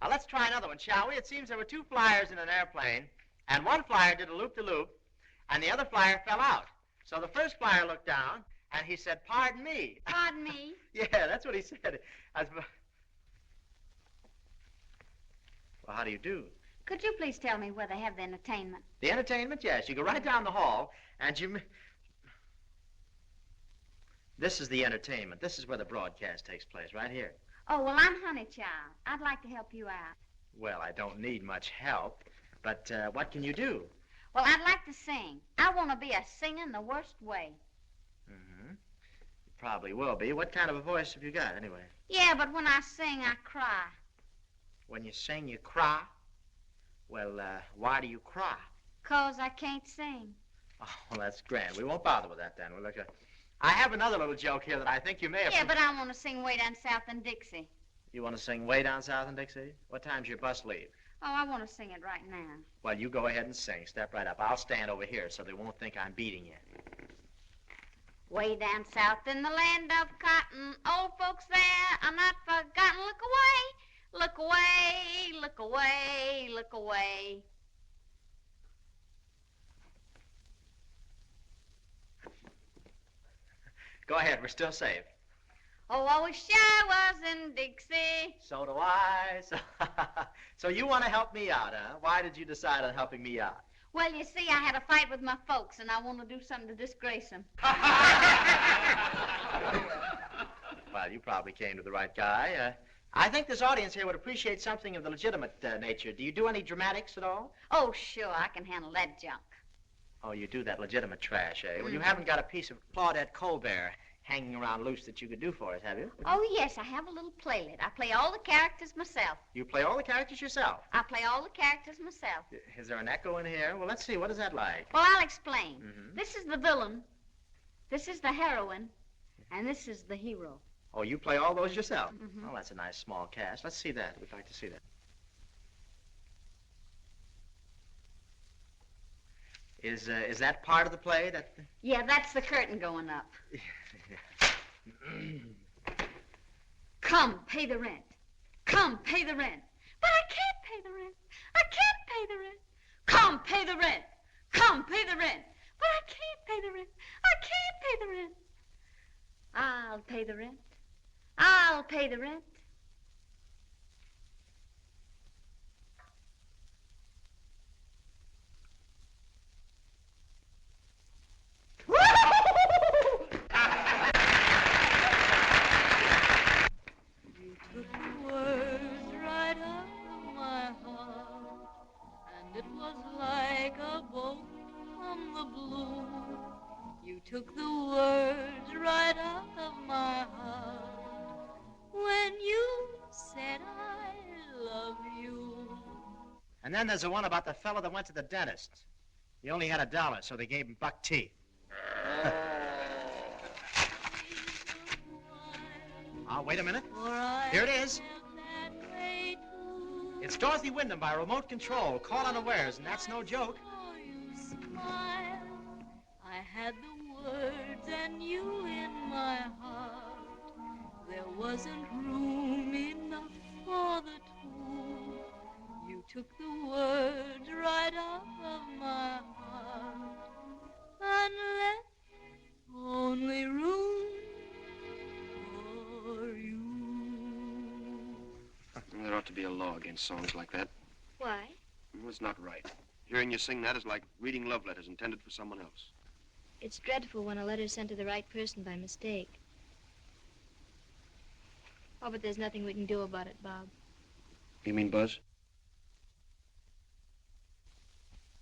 Let's try another one, shall we? It seems there were two flyers in an airplane, and one flyer did a loop-de-loop, and the other flyer fell out. So the first flyer looked down, and he said, "Pardon me." Pardon me? Yeah, that's what he said. Well, how do you do? Could you please tell me where they have the entertainment? The entertainment? Yes. You go right down the hall, and you... This is the entertainment. This is where the broadcast takes place, right here. Oh, well, I'm Honeychild. I'd like to help you out. Well, I don't need much help, but what can you do? Well, I'd like to sing. I want to be a singing the worst way. Mm-hmm. You probably will be. What kind of a voice have you got, anyway? Yeah, but when I sing, I cry. When you sing, you cry? Well, why do you cry? 'Cause I can't sing. Oh, well, that's grand. We won't bother with that, then. We'll look at... I have another little joke here that I think you may have... Yeah, but I want to sing Way Down South in Dixie. You want to sing Way Down South in Dixie? What time's your bus leave? Oh, I want to sing it right now. Well, you go ahead and sing. Step right up. I'll stand over here so they won't think I'm beating you. Way down south in the land of cotton, old folks there are not forgotten. Look away, look away, look away, look away. Go ahead. We're still safe. Oh, I wish I was in Dixie. So do I. So you want to help me out, huh? Why did you decide on helping me out? Well, you see, I had a fight with my folks, and I want to do something to disgrace them. Well, you probably came to the right guy. I think this audience here would appreciate something of the legitimate nature. Do you do any dramatics at all? Oh, sure, I can handle that junk. Oh, you do that legitimate trash, eh? Well, you haven't got a piece of Claudette Colbert hanging around loose that you could do for us, have you? Oh, yes, I have a little playlet. I play all the characters myself. You play all the characters yourself? I play all the characters myself. Is there an echo in here? Well, let's see. What is that like? Well, I'll explain. This is the villain, this is the heroine, and this is the hero. Oh, you play all those yourself? Oh, that's a nice small cast. Let's see that. We'd like to see that. Is that part of the play? That? Yeah, that's the curtain going up. Come, pay the rent. Come, pay the rent. But I can't pay the rent. I can't pay the rent. Come, pay the rent. Come, pay the rent. But I can't pay the rent. I can't pay the rent. I'll pay the rent. I'll pay the rent. You took the words right out of my heart, and it was like a bolt from the blue. You took the words right out of my heart when you said I love you. And then there's the one about the fellow that went to the dentist. He only had $1, so they gave him buck teeth. Oh, wait a minute. Here it is. It's Dorothy Wyndham by remote control, caught unawares, and that's no joke. Smile. I had the words and you in my heart. There wasn't room enough for the two. You took the words right out of my heart and left only room for you. There ought to be a law against songs like that. Why? Well, it's not right. Hearing you sing that is like reading love letters intended for someone else. It's dreadful when a letter's sent to the right person by mistake. Oh, but there's nothing we can do about it, Bob. You mean Buzz?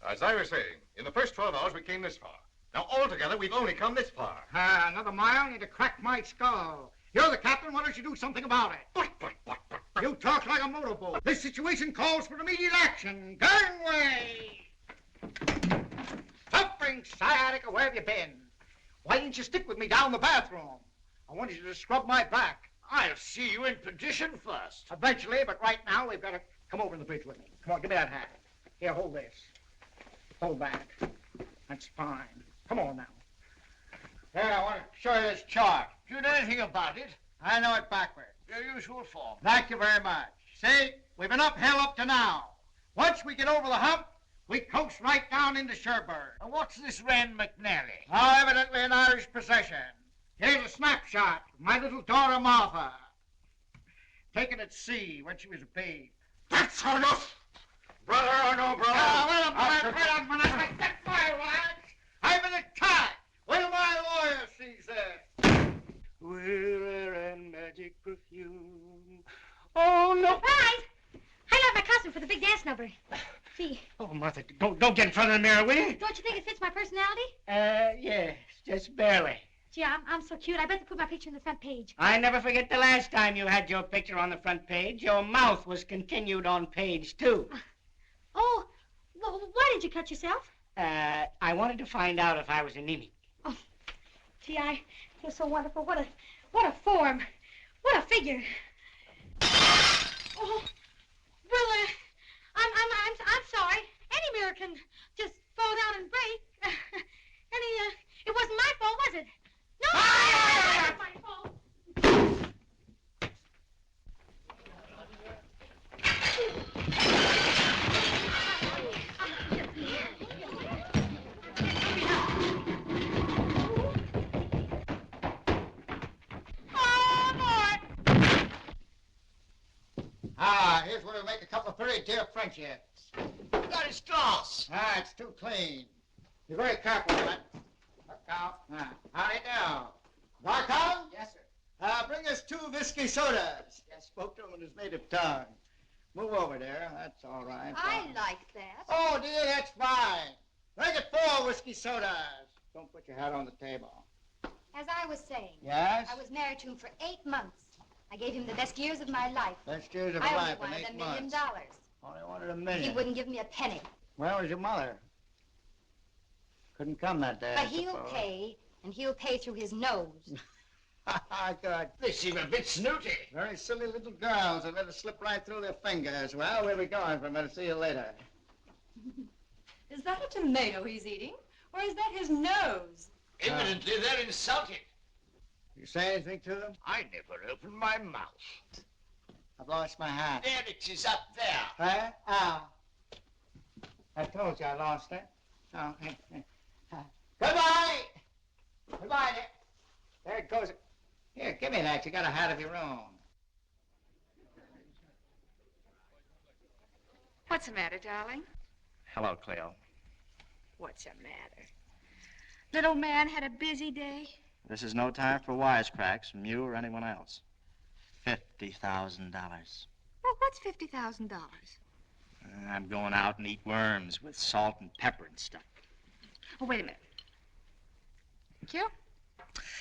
As I was saying, in the first 12 hours we came this far. Now, altogether, we've only come this far. Another mile and you'd crack my skull. You're the captain. Why don't you do something about it? You talk like a motorboat. This situation calls for immediate action. Gangway! Suffering sciatica, where have you been? Why didn't you stick with me down the bathroom? I wanted you to scrub my back. I'll see you in position first. Eventually, but right now we've got to come over to the bridge with me. Come on, give me that hat. Here, hold this. Hold that. That's fine. Come on now. Here, I want to show you this chart. Do you know anything about it? I know it backwards. Your usual form. Thank you very much. See, we've been uphill up to now. Once we get over the hump, we coast right down into Cherbourg. And what's this Rand McNally? Now, evidently an Irish possession. Here's a snapshot of my little daughter, Martha. Taken at sea when she was a babe. That's enough! Brother or no brother? Wait a minute. Get my lads. I'm in attack. Wait till my lawyer sees this. We're and magic perfume. Oh, no. Right! I love my costume for the big dance number. See? Oh, Martha, don't get in front of the mirror, will you? Don't you think it fits my personality? Yes, just barely. Gee, I'm so cute. I better put my picture on the front page. I never forget the last time you had your picture on the front page. Your mouth was continued on page 2. Oh, well, why did you cut yourself? I wanted to find out if I was anemic. Oh, gee, I feel so wonderful. What a form. What a figure. Oh, well, I'm sorry. Any mirror can just fall down and break. It wasn't my fault, was it? No, it wasn't my fault. Here's where we make a couple of very dear friendships. That is glass. It's too clean. Be very careful with that. Look out. Howdy now. Barcon? Yes, sir. Bring us 2 whiskey sodas. Yes, spoke to him in his native tongue. Move over there. That's all right. I like that. Oh, dear, that's fine. Make it 4 whiskey sodas. Don't put your hat on the table. As I was saying. Yes? I was married to him for 8 months. I gave him the best years of my life. Best years of I life only in wanted $8 $1 million. months. Only wanted $1 million. He wouldn't give me a penny. Where was your mother? Couldn't come that day. But I he'll suppose. pay, and he'll pay through his nose. Good. They seem a bit snooty. Very silly little girls that let it slip right through their fingers. Well, we'll be going for a minute. See you later. Is that a tomato he's eating? Or is that his nose? Evidently, they're insulted. You say anything to them? I never opened my mouth. I've lost my hat. There it is up there. Huh? Oh. I told you I lost it. Oh. Goodbye! Goodbye. There it goes. Here, give me that. You got a hat of your own. What's the matter, darling? Hello, Cleo. What's the matter? Little man had a busy day. This is no time for wisecracks from you or anyone else. $50,000. Well, what's $50,000? I'm going out and eat worms with salt and pepper and stuff. Oh, wait a minute. Q?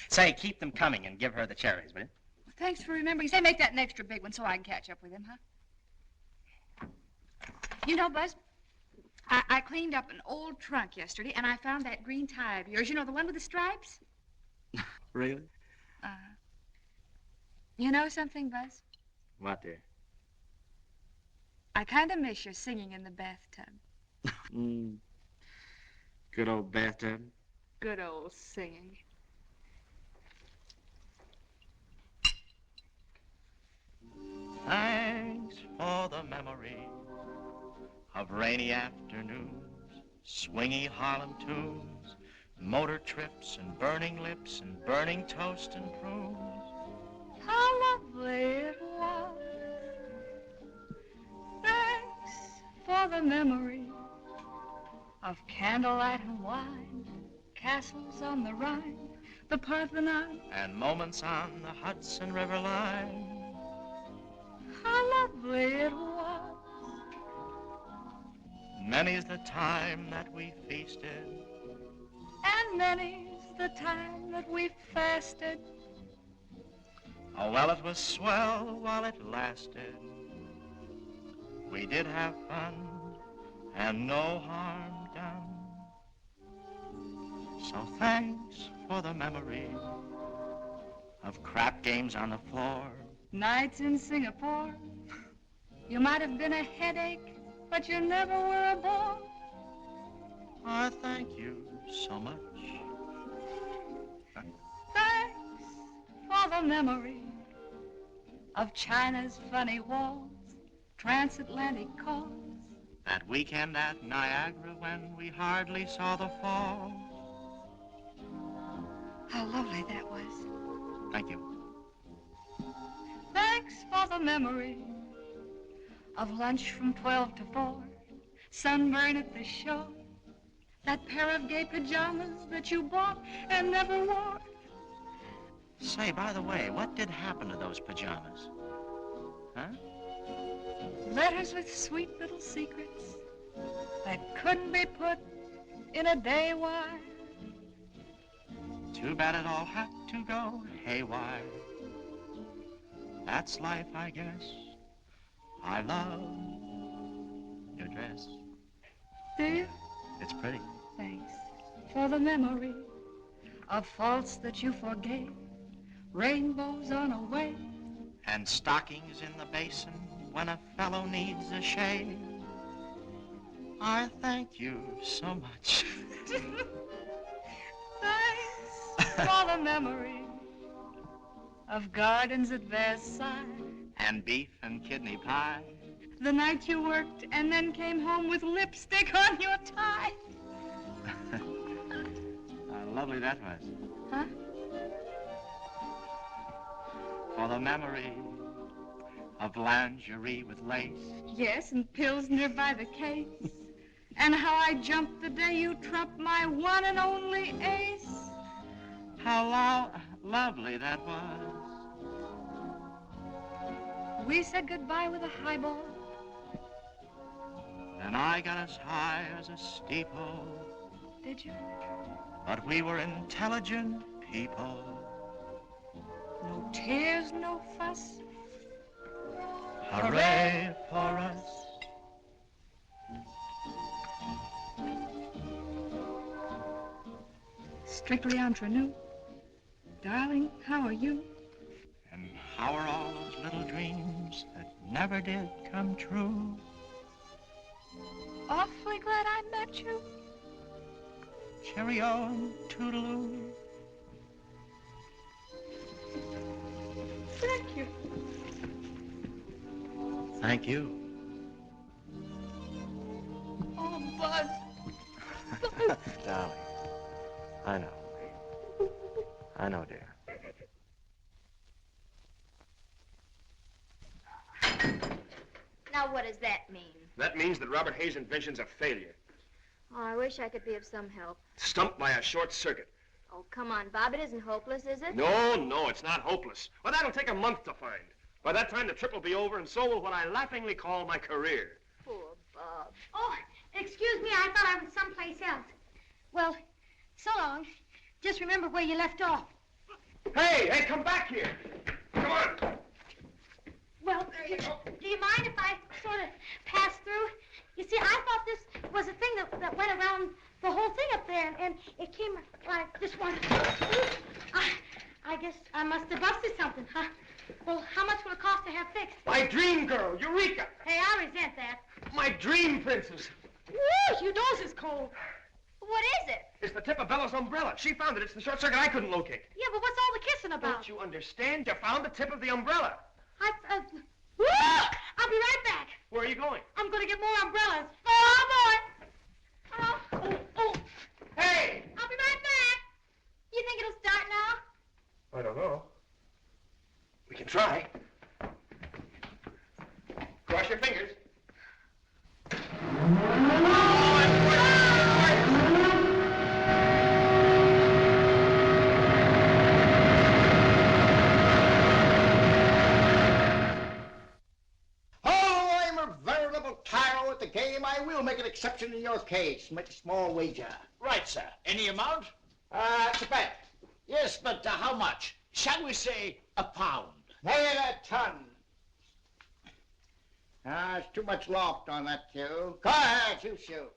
Say, keep them coming and give her the cherries, will you? Thanks for remembering. Say, make that an extra big one so I can catch up with him, huh? You know, Buzz, I cleaned up an old trunk yesterday, and I found that green tie of yours. You know, the one with the stripes? Really? You know something, Buzz? What, dear? I kind of miss your singing in the bathtub. Good old bathtub. Good old singing. Thanks for the memory of rainy afternoons, swingy Harlem tunes, motor trips and burning lips and burning toast and prunes. How lovely it was. Thanks for the memory of candlelight and wine, castles on the Rhine, the Parthenon, And moments on the Hudson River line. how lovely it was. Many's the time that we feasted, And many's the time that we fasted. oh, well, it was swell while it lasted. We did have fun and no harm done. So thanks for the memory of crap games on the floor. Nights in Singapore. You might have been a headache, but you never were a bore. I thank you so much. Thanks for the memory of China's funny walls, transatlantic calls. That weekend at Niagara when we hardly saw the fall. How lovely that was. Thank you. Thanks for the memory of lunch from 12 to 4, sunburn at the shore, that pair of gay pajamas that you bought and never wore. Say, by the way, what did happen to those pajamas? Huh? Letters with sweet little secrets that couldn't be put in a day wire. Too bad it all had to go haywire. That's life, I guess. I love your dress. Do you? It's pretty. Thanks for the memory of faults that you forgave, rainbows on a wave. And stockings in the basin when a fellow needs a shave. I thank you so much. Thanks for the memory of gardens at Versailles, And beef and kidney pie. the night you worked and then came home with lipstick on your tie. How lovely that was. Huh? For the memory of lingerie with lace. Yes, and Pilsner by the case. And how I jumped the day you trumped my one and only ace. How lovely that was. We said goodbye with a highball. And I got as high as a steeple. Did you? But we were intelligent people. No tears, no fuss. Hooray for us. Strictly entre nous. Darling, how are you? And how are all those little dreams that never did come true? Awfully glad I met you. Cheerio and toodaloo. Thank you. Thank you. Oh, Buzz. Darling, I know. I know, dear. Now, what does that mean? That means that Robert Hayes' invention's a failure. Oh, I wish I could be of some help. Stumped by a short circuit. Oh, come on, Bob. It isn't hopeless, is it? No, it's not hopeless. Well, that'll take a month to find. By that time, the trip will be over, and so will what I laughingly call my career. Poor Bob. Oh, excuse me. I thought I was someplace else. Well, so long. Just remember where you left off. Hey, come back here. Come on. Well, do you mind if I sort of pass through? You see, I thought this was a thing that went around the whole thing up there, and it came like this one. I guess I must have busted something, huh? Well, how much will it cost to have fixed? My dream girl, Eureka. Hey, I resent that. My dream princess. Woo, your nose is cold. What is it? It's the tip of Bella's umbrella. She found it. It's the short circuit I couldn't locate. Yeah, but what's all the kissing about? Don't you understand? You found the tip of the umbrella. Woo! I'll be right back. Where are you going? I'm going to get more umbrellas. Oh, boy. Oh. Hey! I'll be right back. You think it'll start now? I don't know. We can try. Cross your fingers. Tyro at the game, I will make an exception in your case. Make a small wager. Right, sir. Any amount? It's a bet. Yes, but how much? Shall we say a pound? Hey, a ton. There's too much loft on that cue. Go ahead, you shoot.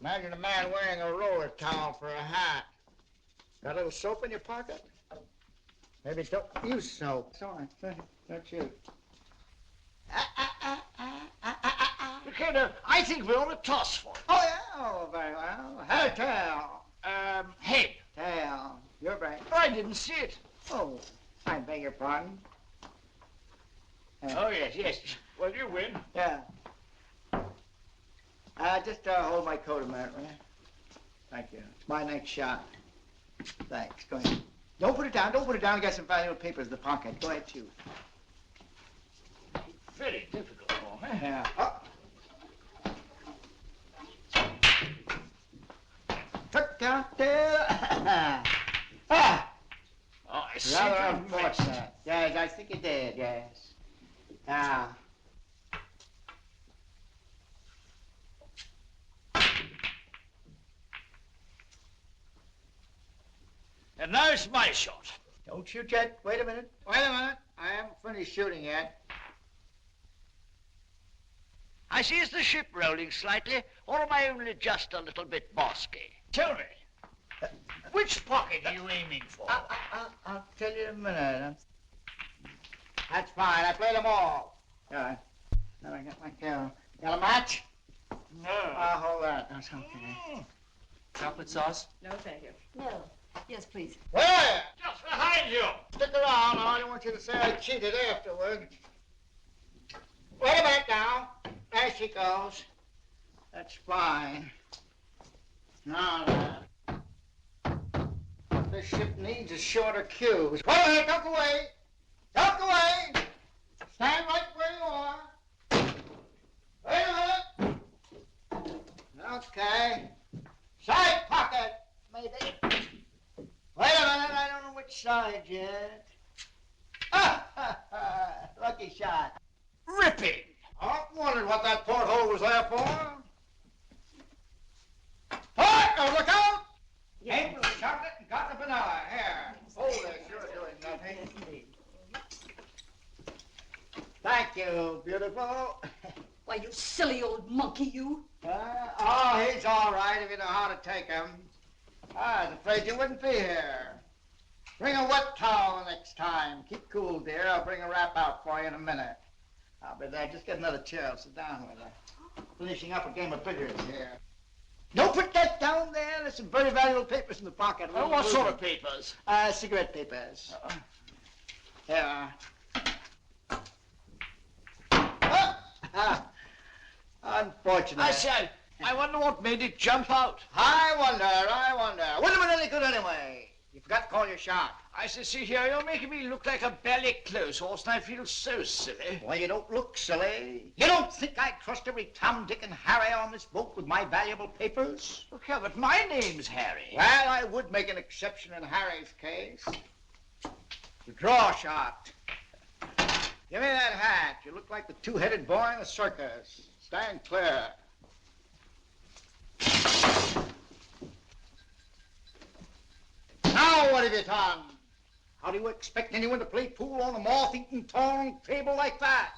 Imagine a man wearing a roller towel for a hat. Got a little soap in your pocket? Maybe don't use soap. Sorry, don't shoot. Look here, I think we're on a toss for it. Oh, yeah? Oh, very well. Head or tail? Head. Tail. You're right. I didn't see it. Oh, I beg your pardon. Oh, yes. Well, you win. Yeah. Just hold my coat a minute, will you? Thank you. It's my next shot. Thanks. Go ahead. Don't put it down. I got some valuable papers in the pocket. Go ahead, shoot. Very difficult for me. Yeah. Took out there. Oh, I see. Rather unfortunate. Yes, I think you did, yes. Now. And now it's my shot. Don't shoot yet. Wait a minute. I haven't finished shooting yet. I see, is the ship rolling slightly, or am I only just a little bit bosky? Tell me, which pocket are you aiming for? I'll tell you in a minute. That's fine. I played them all. Yeah. Now I got my cue. Got a match? No. I'll hold that. That's okay. Chocolate sauce? No, thank you. No. Yes, please. Where? Just behind you. Stick around. I don't want you to say I cheated afterward. Wait a minute now. There she goes. That's fine. Now, this ship needs a shorter cue. Wait a minute, don't go away. Don't go away. Stand right where you are. Wait a minute. Okay. Side pocket, maybe. Wait a minute, I don't know which side yet. lucky shot. Ripping! I wondered what that porthole was there for. Partner, look out! Came for the chocolate and got the banana. Here, hold this. You're doing nothing. Thank you, beautiful. Why, you silly old monkey, you. Oh, he's all right if you know how to take him. I was afraid you wouldn't be here. Bring a wet towel next time. Keep cool, dear. I'll bring a wrap out for you in a minute. I'll be there. Just get another chair. I'll sit down with her. Finishing up a game of billiards here. Don't put that down there. There's some very valuable papers in the pocket. What sort of papers? Cigarette papers. Here. Unfortunate. I said, I wonder what made it jump out. I wonder. Wouldn't have been any good anyway. You forgot to call your shot. I said, see here, you're making me look like a ballet clothes horse, and I feel so silly. Well, you don't look silly. You don't think I trust every Tom, Dick, and Harry on this boat with my valuable papers? Look here, but my name's Harry. Well, I would make an exception in Harry's case. The draw shot. Give me that hat. You look like the two-headed boy in a circus. Stand clear. Now what have you done? How do you expect anyone to play pool on a moth-eaten torn table like that?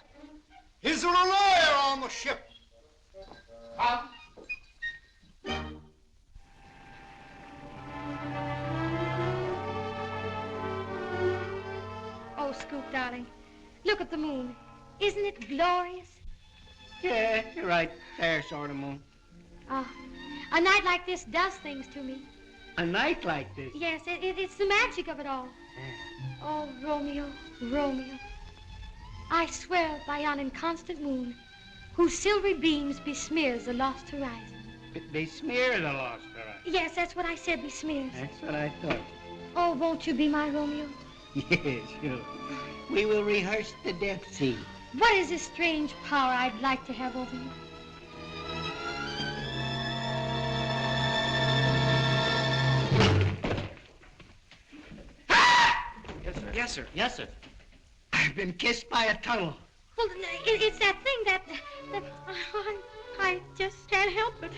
Is there a lawyer on the ship? Come. Oh, Scoop, darling, look at the moon. Isn't it glorious? Yeah, you're right. There, sort of moon. Oh, a night like this does things to me. A night like this? Yes, it's the magic of it all. Oh, Romeo, Romeo, I swear by yon inconstant moon, whose silvery beams besmears the lost horizon. Besmear the lost horizon? Yes, that's what I said, besmears. That's what I thought. Oh, won't you be my Romeo? Yes, sure. We will rehearse the death scene. What is this strange power I'd like to have over you? Yes, sir. Yes, sir. I've been kissed by a tunnel. Well, it's that thing that I just can't help it.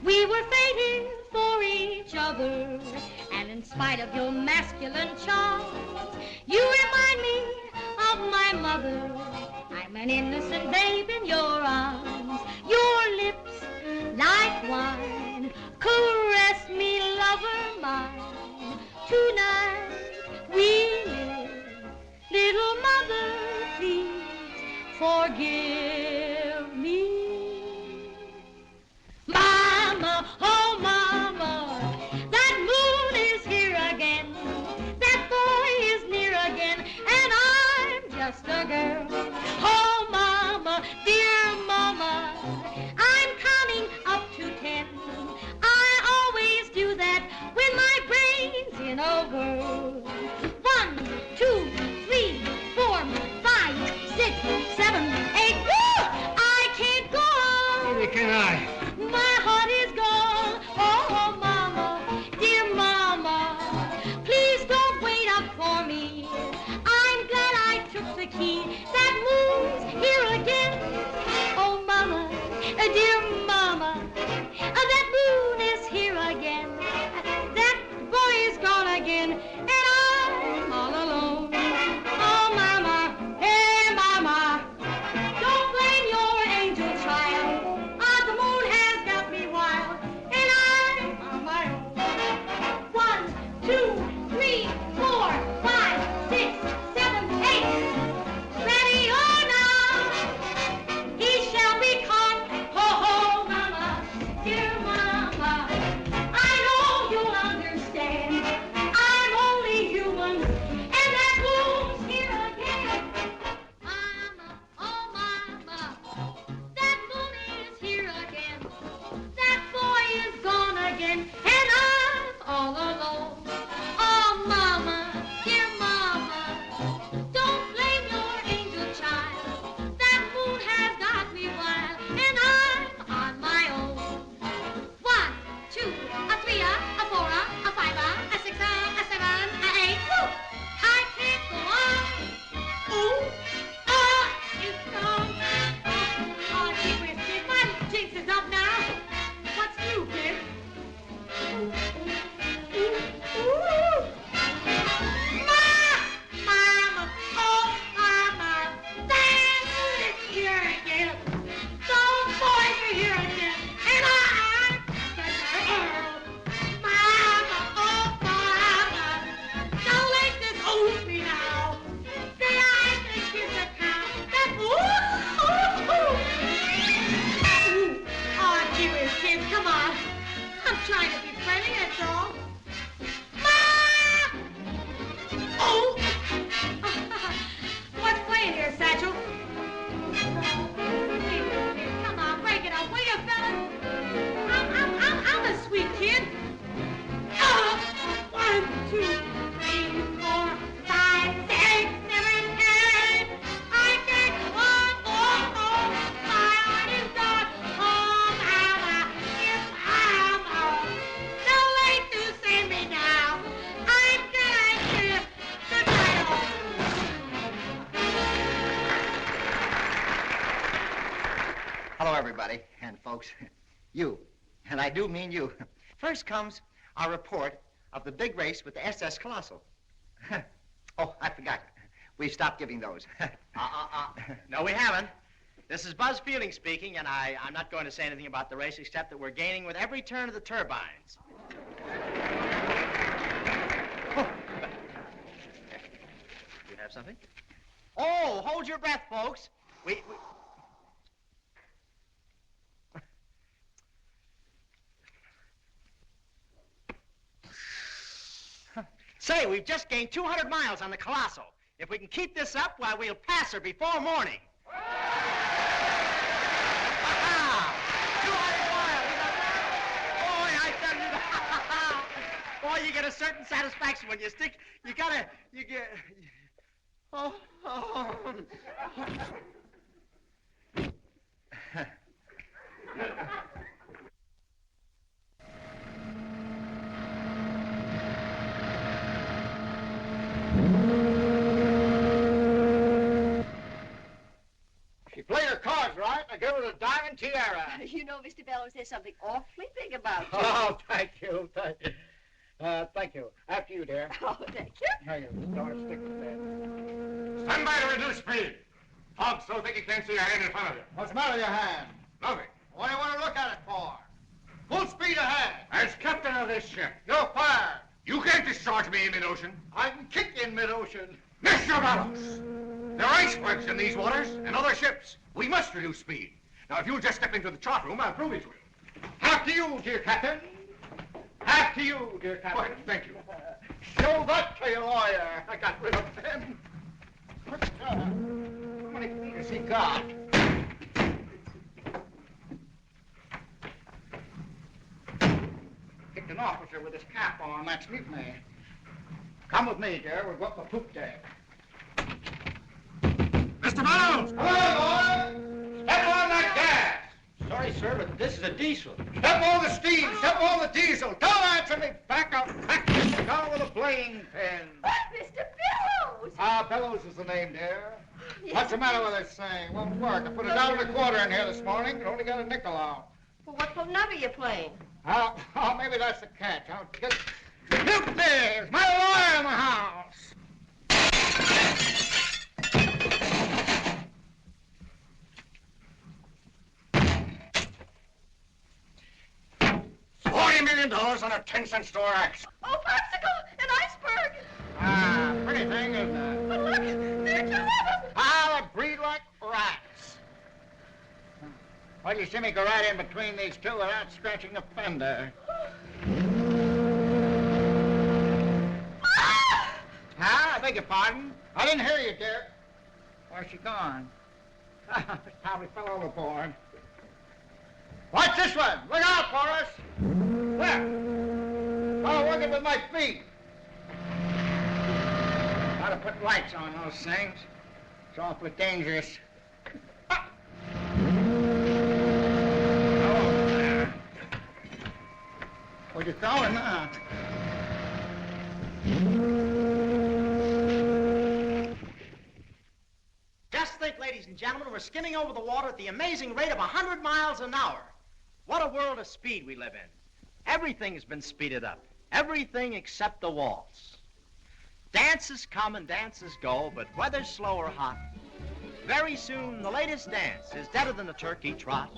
We were fated for each other, and in spite of your masculine charms, you remind me of my mother. I'm an innocent babe in your arms. Your lips, like wine, caress me, lover mine. Tonight we live. Little mother, please forgive me. Mama, oh mama, that moon is here again. That boy is near again, and I'm just a girl. Oh mama, dear mama, I'm counting up to 10. I always do that when my brain's in a whirl. 1, 2, 3, 4, 5, 6, 7, 8. Woo! I can't go on. Neither can I. My heart is gone. Oh, mama, dear mama, please don't wait up for me. I'm glad I took the key Hello, everybody, and folks, you, and I do mean you. First comes our report of the big race with the SS Colossal. Oh, I forgot. We've stopped giving those. No, we haven't. This is Buzz Fielding speaking, and I'm not going to say anything about the race except that we're gaining with every turn of the turbines. You have something? Oh, hold your breath, folks. We... Say, we've just gained 200 miles on the Colossal. If we can keep this up, why, we'll pass her before morning. 200 miles, you know that? Boy, I tell you, boy, you get a certain satisfaction when you stick, you get... Oh. She played her cards right. I give her the diamond tiara. You know, Mr. Bellows, there's something awfully big about you. Oh, thank you. Thank you. After you, dear. Oh, thank you. Here you don't stick with that. Stand by to reduce speed. Fog so thick you can't see your hand in front of you. What's the matter with your hand? Nothing. What do you want to look at it for? Full speed ahead. As captain of this ship, You're fired. you can't discharge me in mid-ocean. I can kick you in mid-ocean. Mr. Bellows, there are icebergs in these waters and other ships. We must reduce speed. Now, if you'll just step into the chart room, I'll prove it to you. After you, dear Captain. After you, dear Captain. Why, thank you. Show that to your lawyer. I got rid of him. How many feet has he got? Kicked an officer with his cap on. That's mutiny. Come with me, dear. We'll go up the poop deck. Mr. Bellows! Hello, boy! Step on that gas! Sorry, sir, but this is a diesel. Step on the steam! Step on the diesel! Don't answer me! Back up! Back this down with a blaying pin! Mr. Bellows! Bellows is the name, dear. Yes. What's the matter with this thing? Won't work. I put $1.25 in here this morning, but only got a nickel out. Well, what number are you playing? Oh, maybe that's the catch. I'll get... Look, there's my lawyer in the house! $40 million on a 10-cent store axe. Oh, popsicle! An iceberg! Pretty thing, isn't it? But look, there are 2 of them! They breed like rats. Well, you see me go right in between these two without scratching the fender. I beg your pardon? I didn't hear you, dear. Where's she gone? Probably fell overboard. Watch this one! Look out for us! Where? Oh, working with my feet. Gotta put lights on those things. It's awfully dangerous. Ah. Oh, there. Where you going now? Just think, ladies and gentlemen, we're skimming over the water at the amazing rate of 100 miles an hour. What a world of speed we live in. Everything's been speeded up. Everything except the waltz. Dances come and dances go, but whether slow or hot, very soon the latest dance is deader than the turkey trot.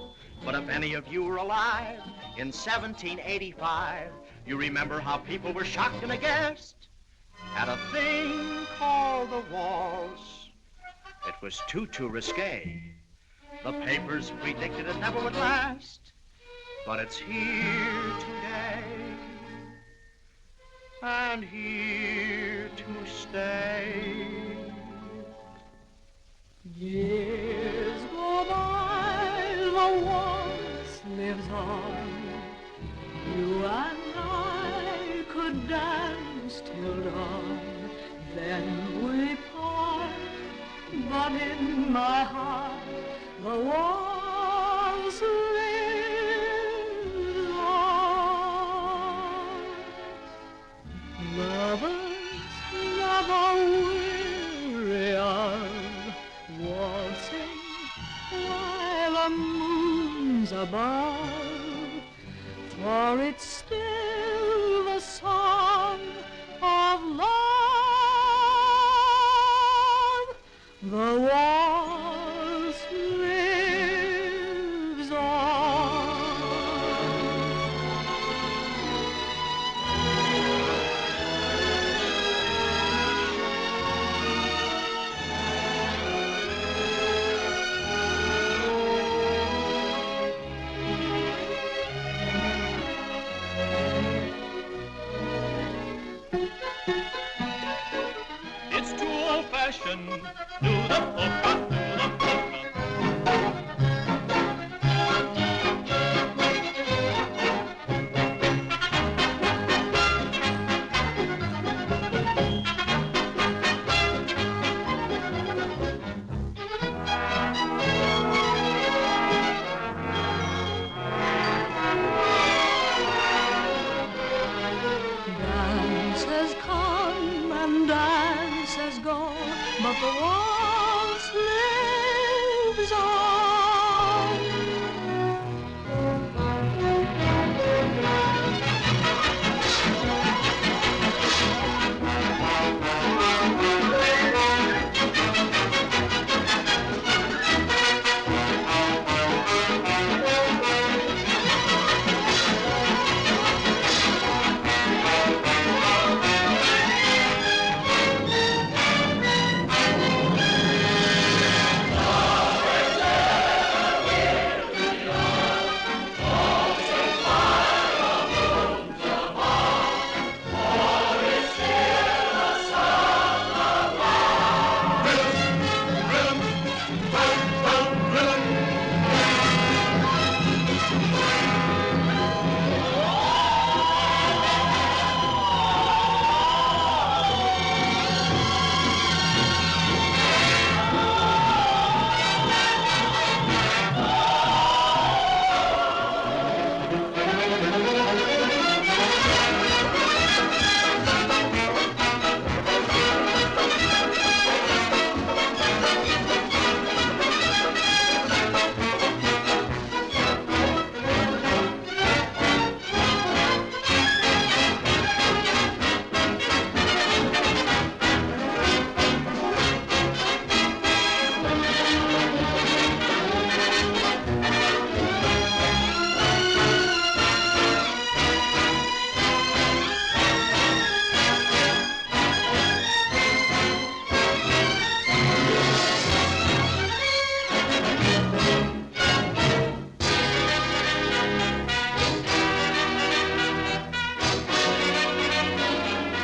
But if any of you were alive in 1785, you remember how people were shocked and aghast at a thing called the waltz. It was too risque. The papers predicted it never would last, but it's here today and here to stay. Years go by, the waltz lives on. You and I could dance till dawn, then we part. But in my heart, the waltz lives on. Lovers never weary of waltzing while the moon above, for it's still the song of love. The waltz lives on. It's too old-fashioned. Do the polka, do the polka. Dances come and dances go, but the waltz lives on.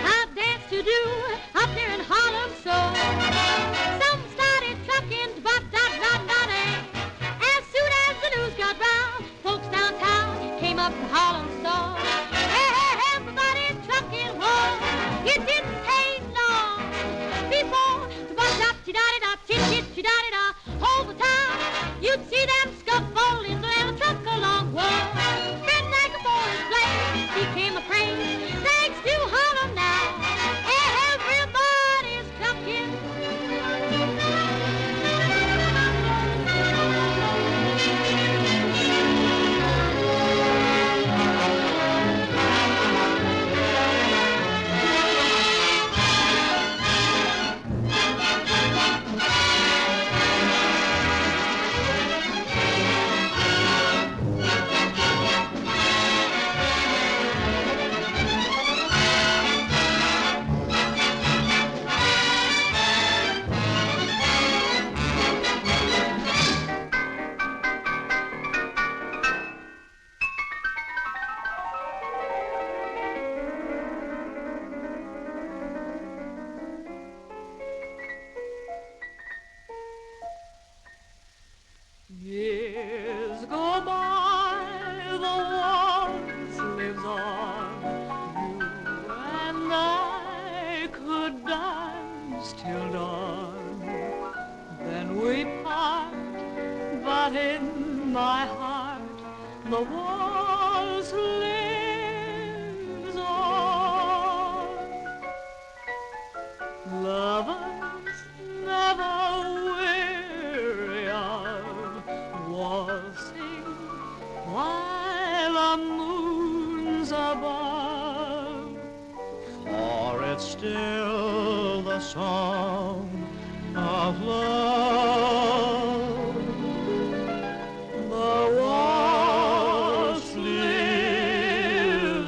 I've danced to do up there in Harlem, so some started trucking, ba-da-da-da-da. As soon as the news got round, folks downtown came up to Harlem, so everybody trucking, whoa. It didn't take long before the ba-da-da-da-da, chit-chit-da-da-da, all the time you'd see them scuffling and truck along, whoa. Redneck boys play became a craze. Thanks to Harlem now, everybody's trucking. Years go by, the waltz lives on. You and I could dance till dawn. Then we part, but in my heart the waltz lives on. Lovers never weary of waltzing song of love. The waltz lives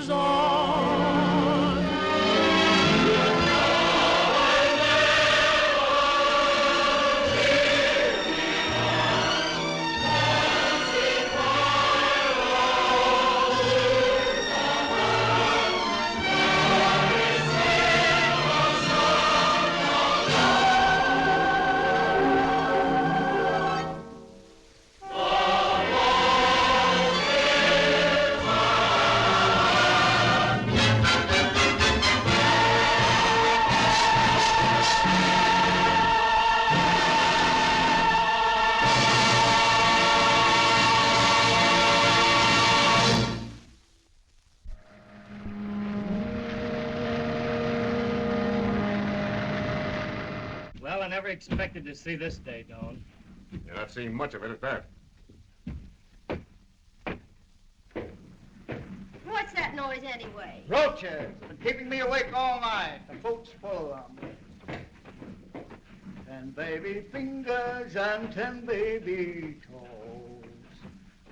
on. Well, I never expected to see this day, Doan. You're not seeing much of it at that. What's that noise anyway? Roaches. Been keeping me awake all night. The boat's full of them. 10 baby fingers and 10 baby toes.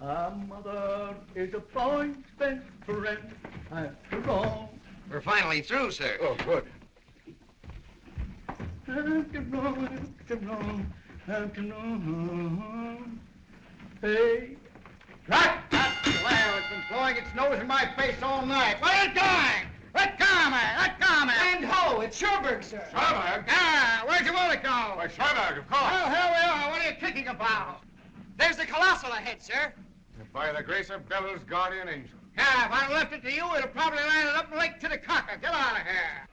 A mother is a boy's best friend after all. We're finally through, sir. Oh, good. After all, after all. Hey. Right! That flare has been blowing its nose in my face all night. What are you doing? Let go, man! Let go, man! And ho, it's Sherberg, sir. Sherberg? Ah, where'd you want to go? Why, Sherberg, of course. Oh, here we are. What are you kicking about? There's the colossal ahead, sir. By the grace of Bella's guardian angel. Yeah, if I'd left it to you, it'd probably landed up Lake Titicaca. Get out of here.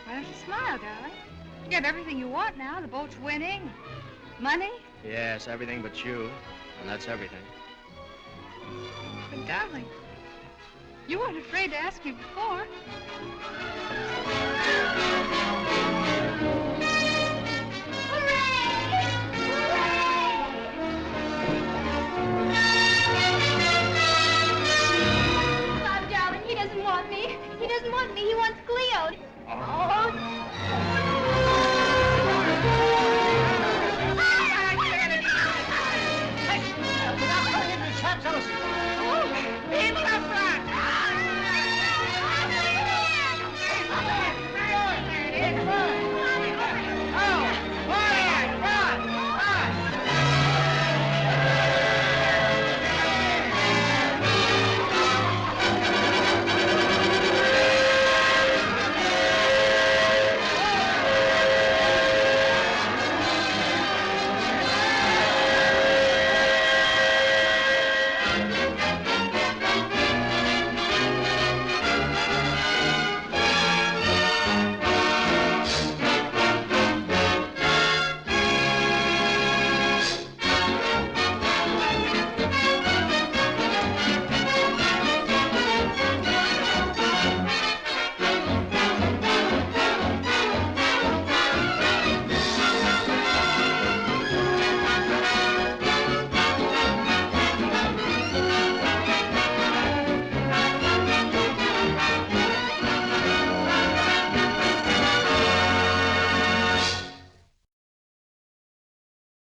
Why don't you smile, darling? You have everything you want now. The boat's winning. Money. Yes, everything but you. And that's everything. But, darling, you weren't afraid to ask me before.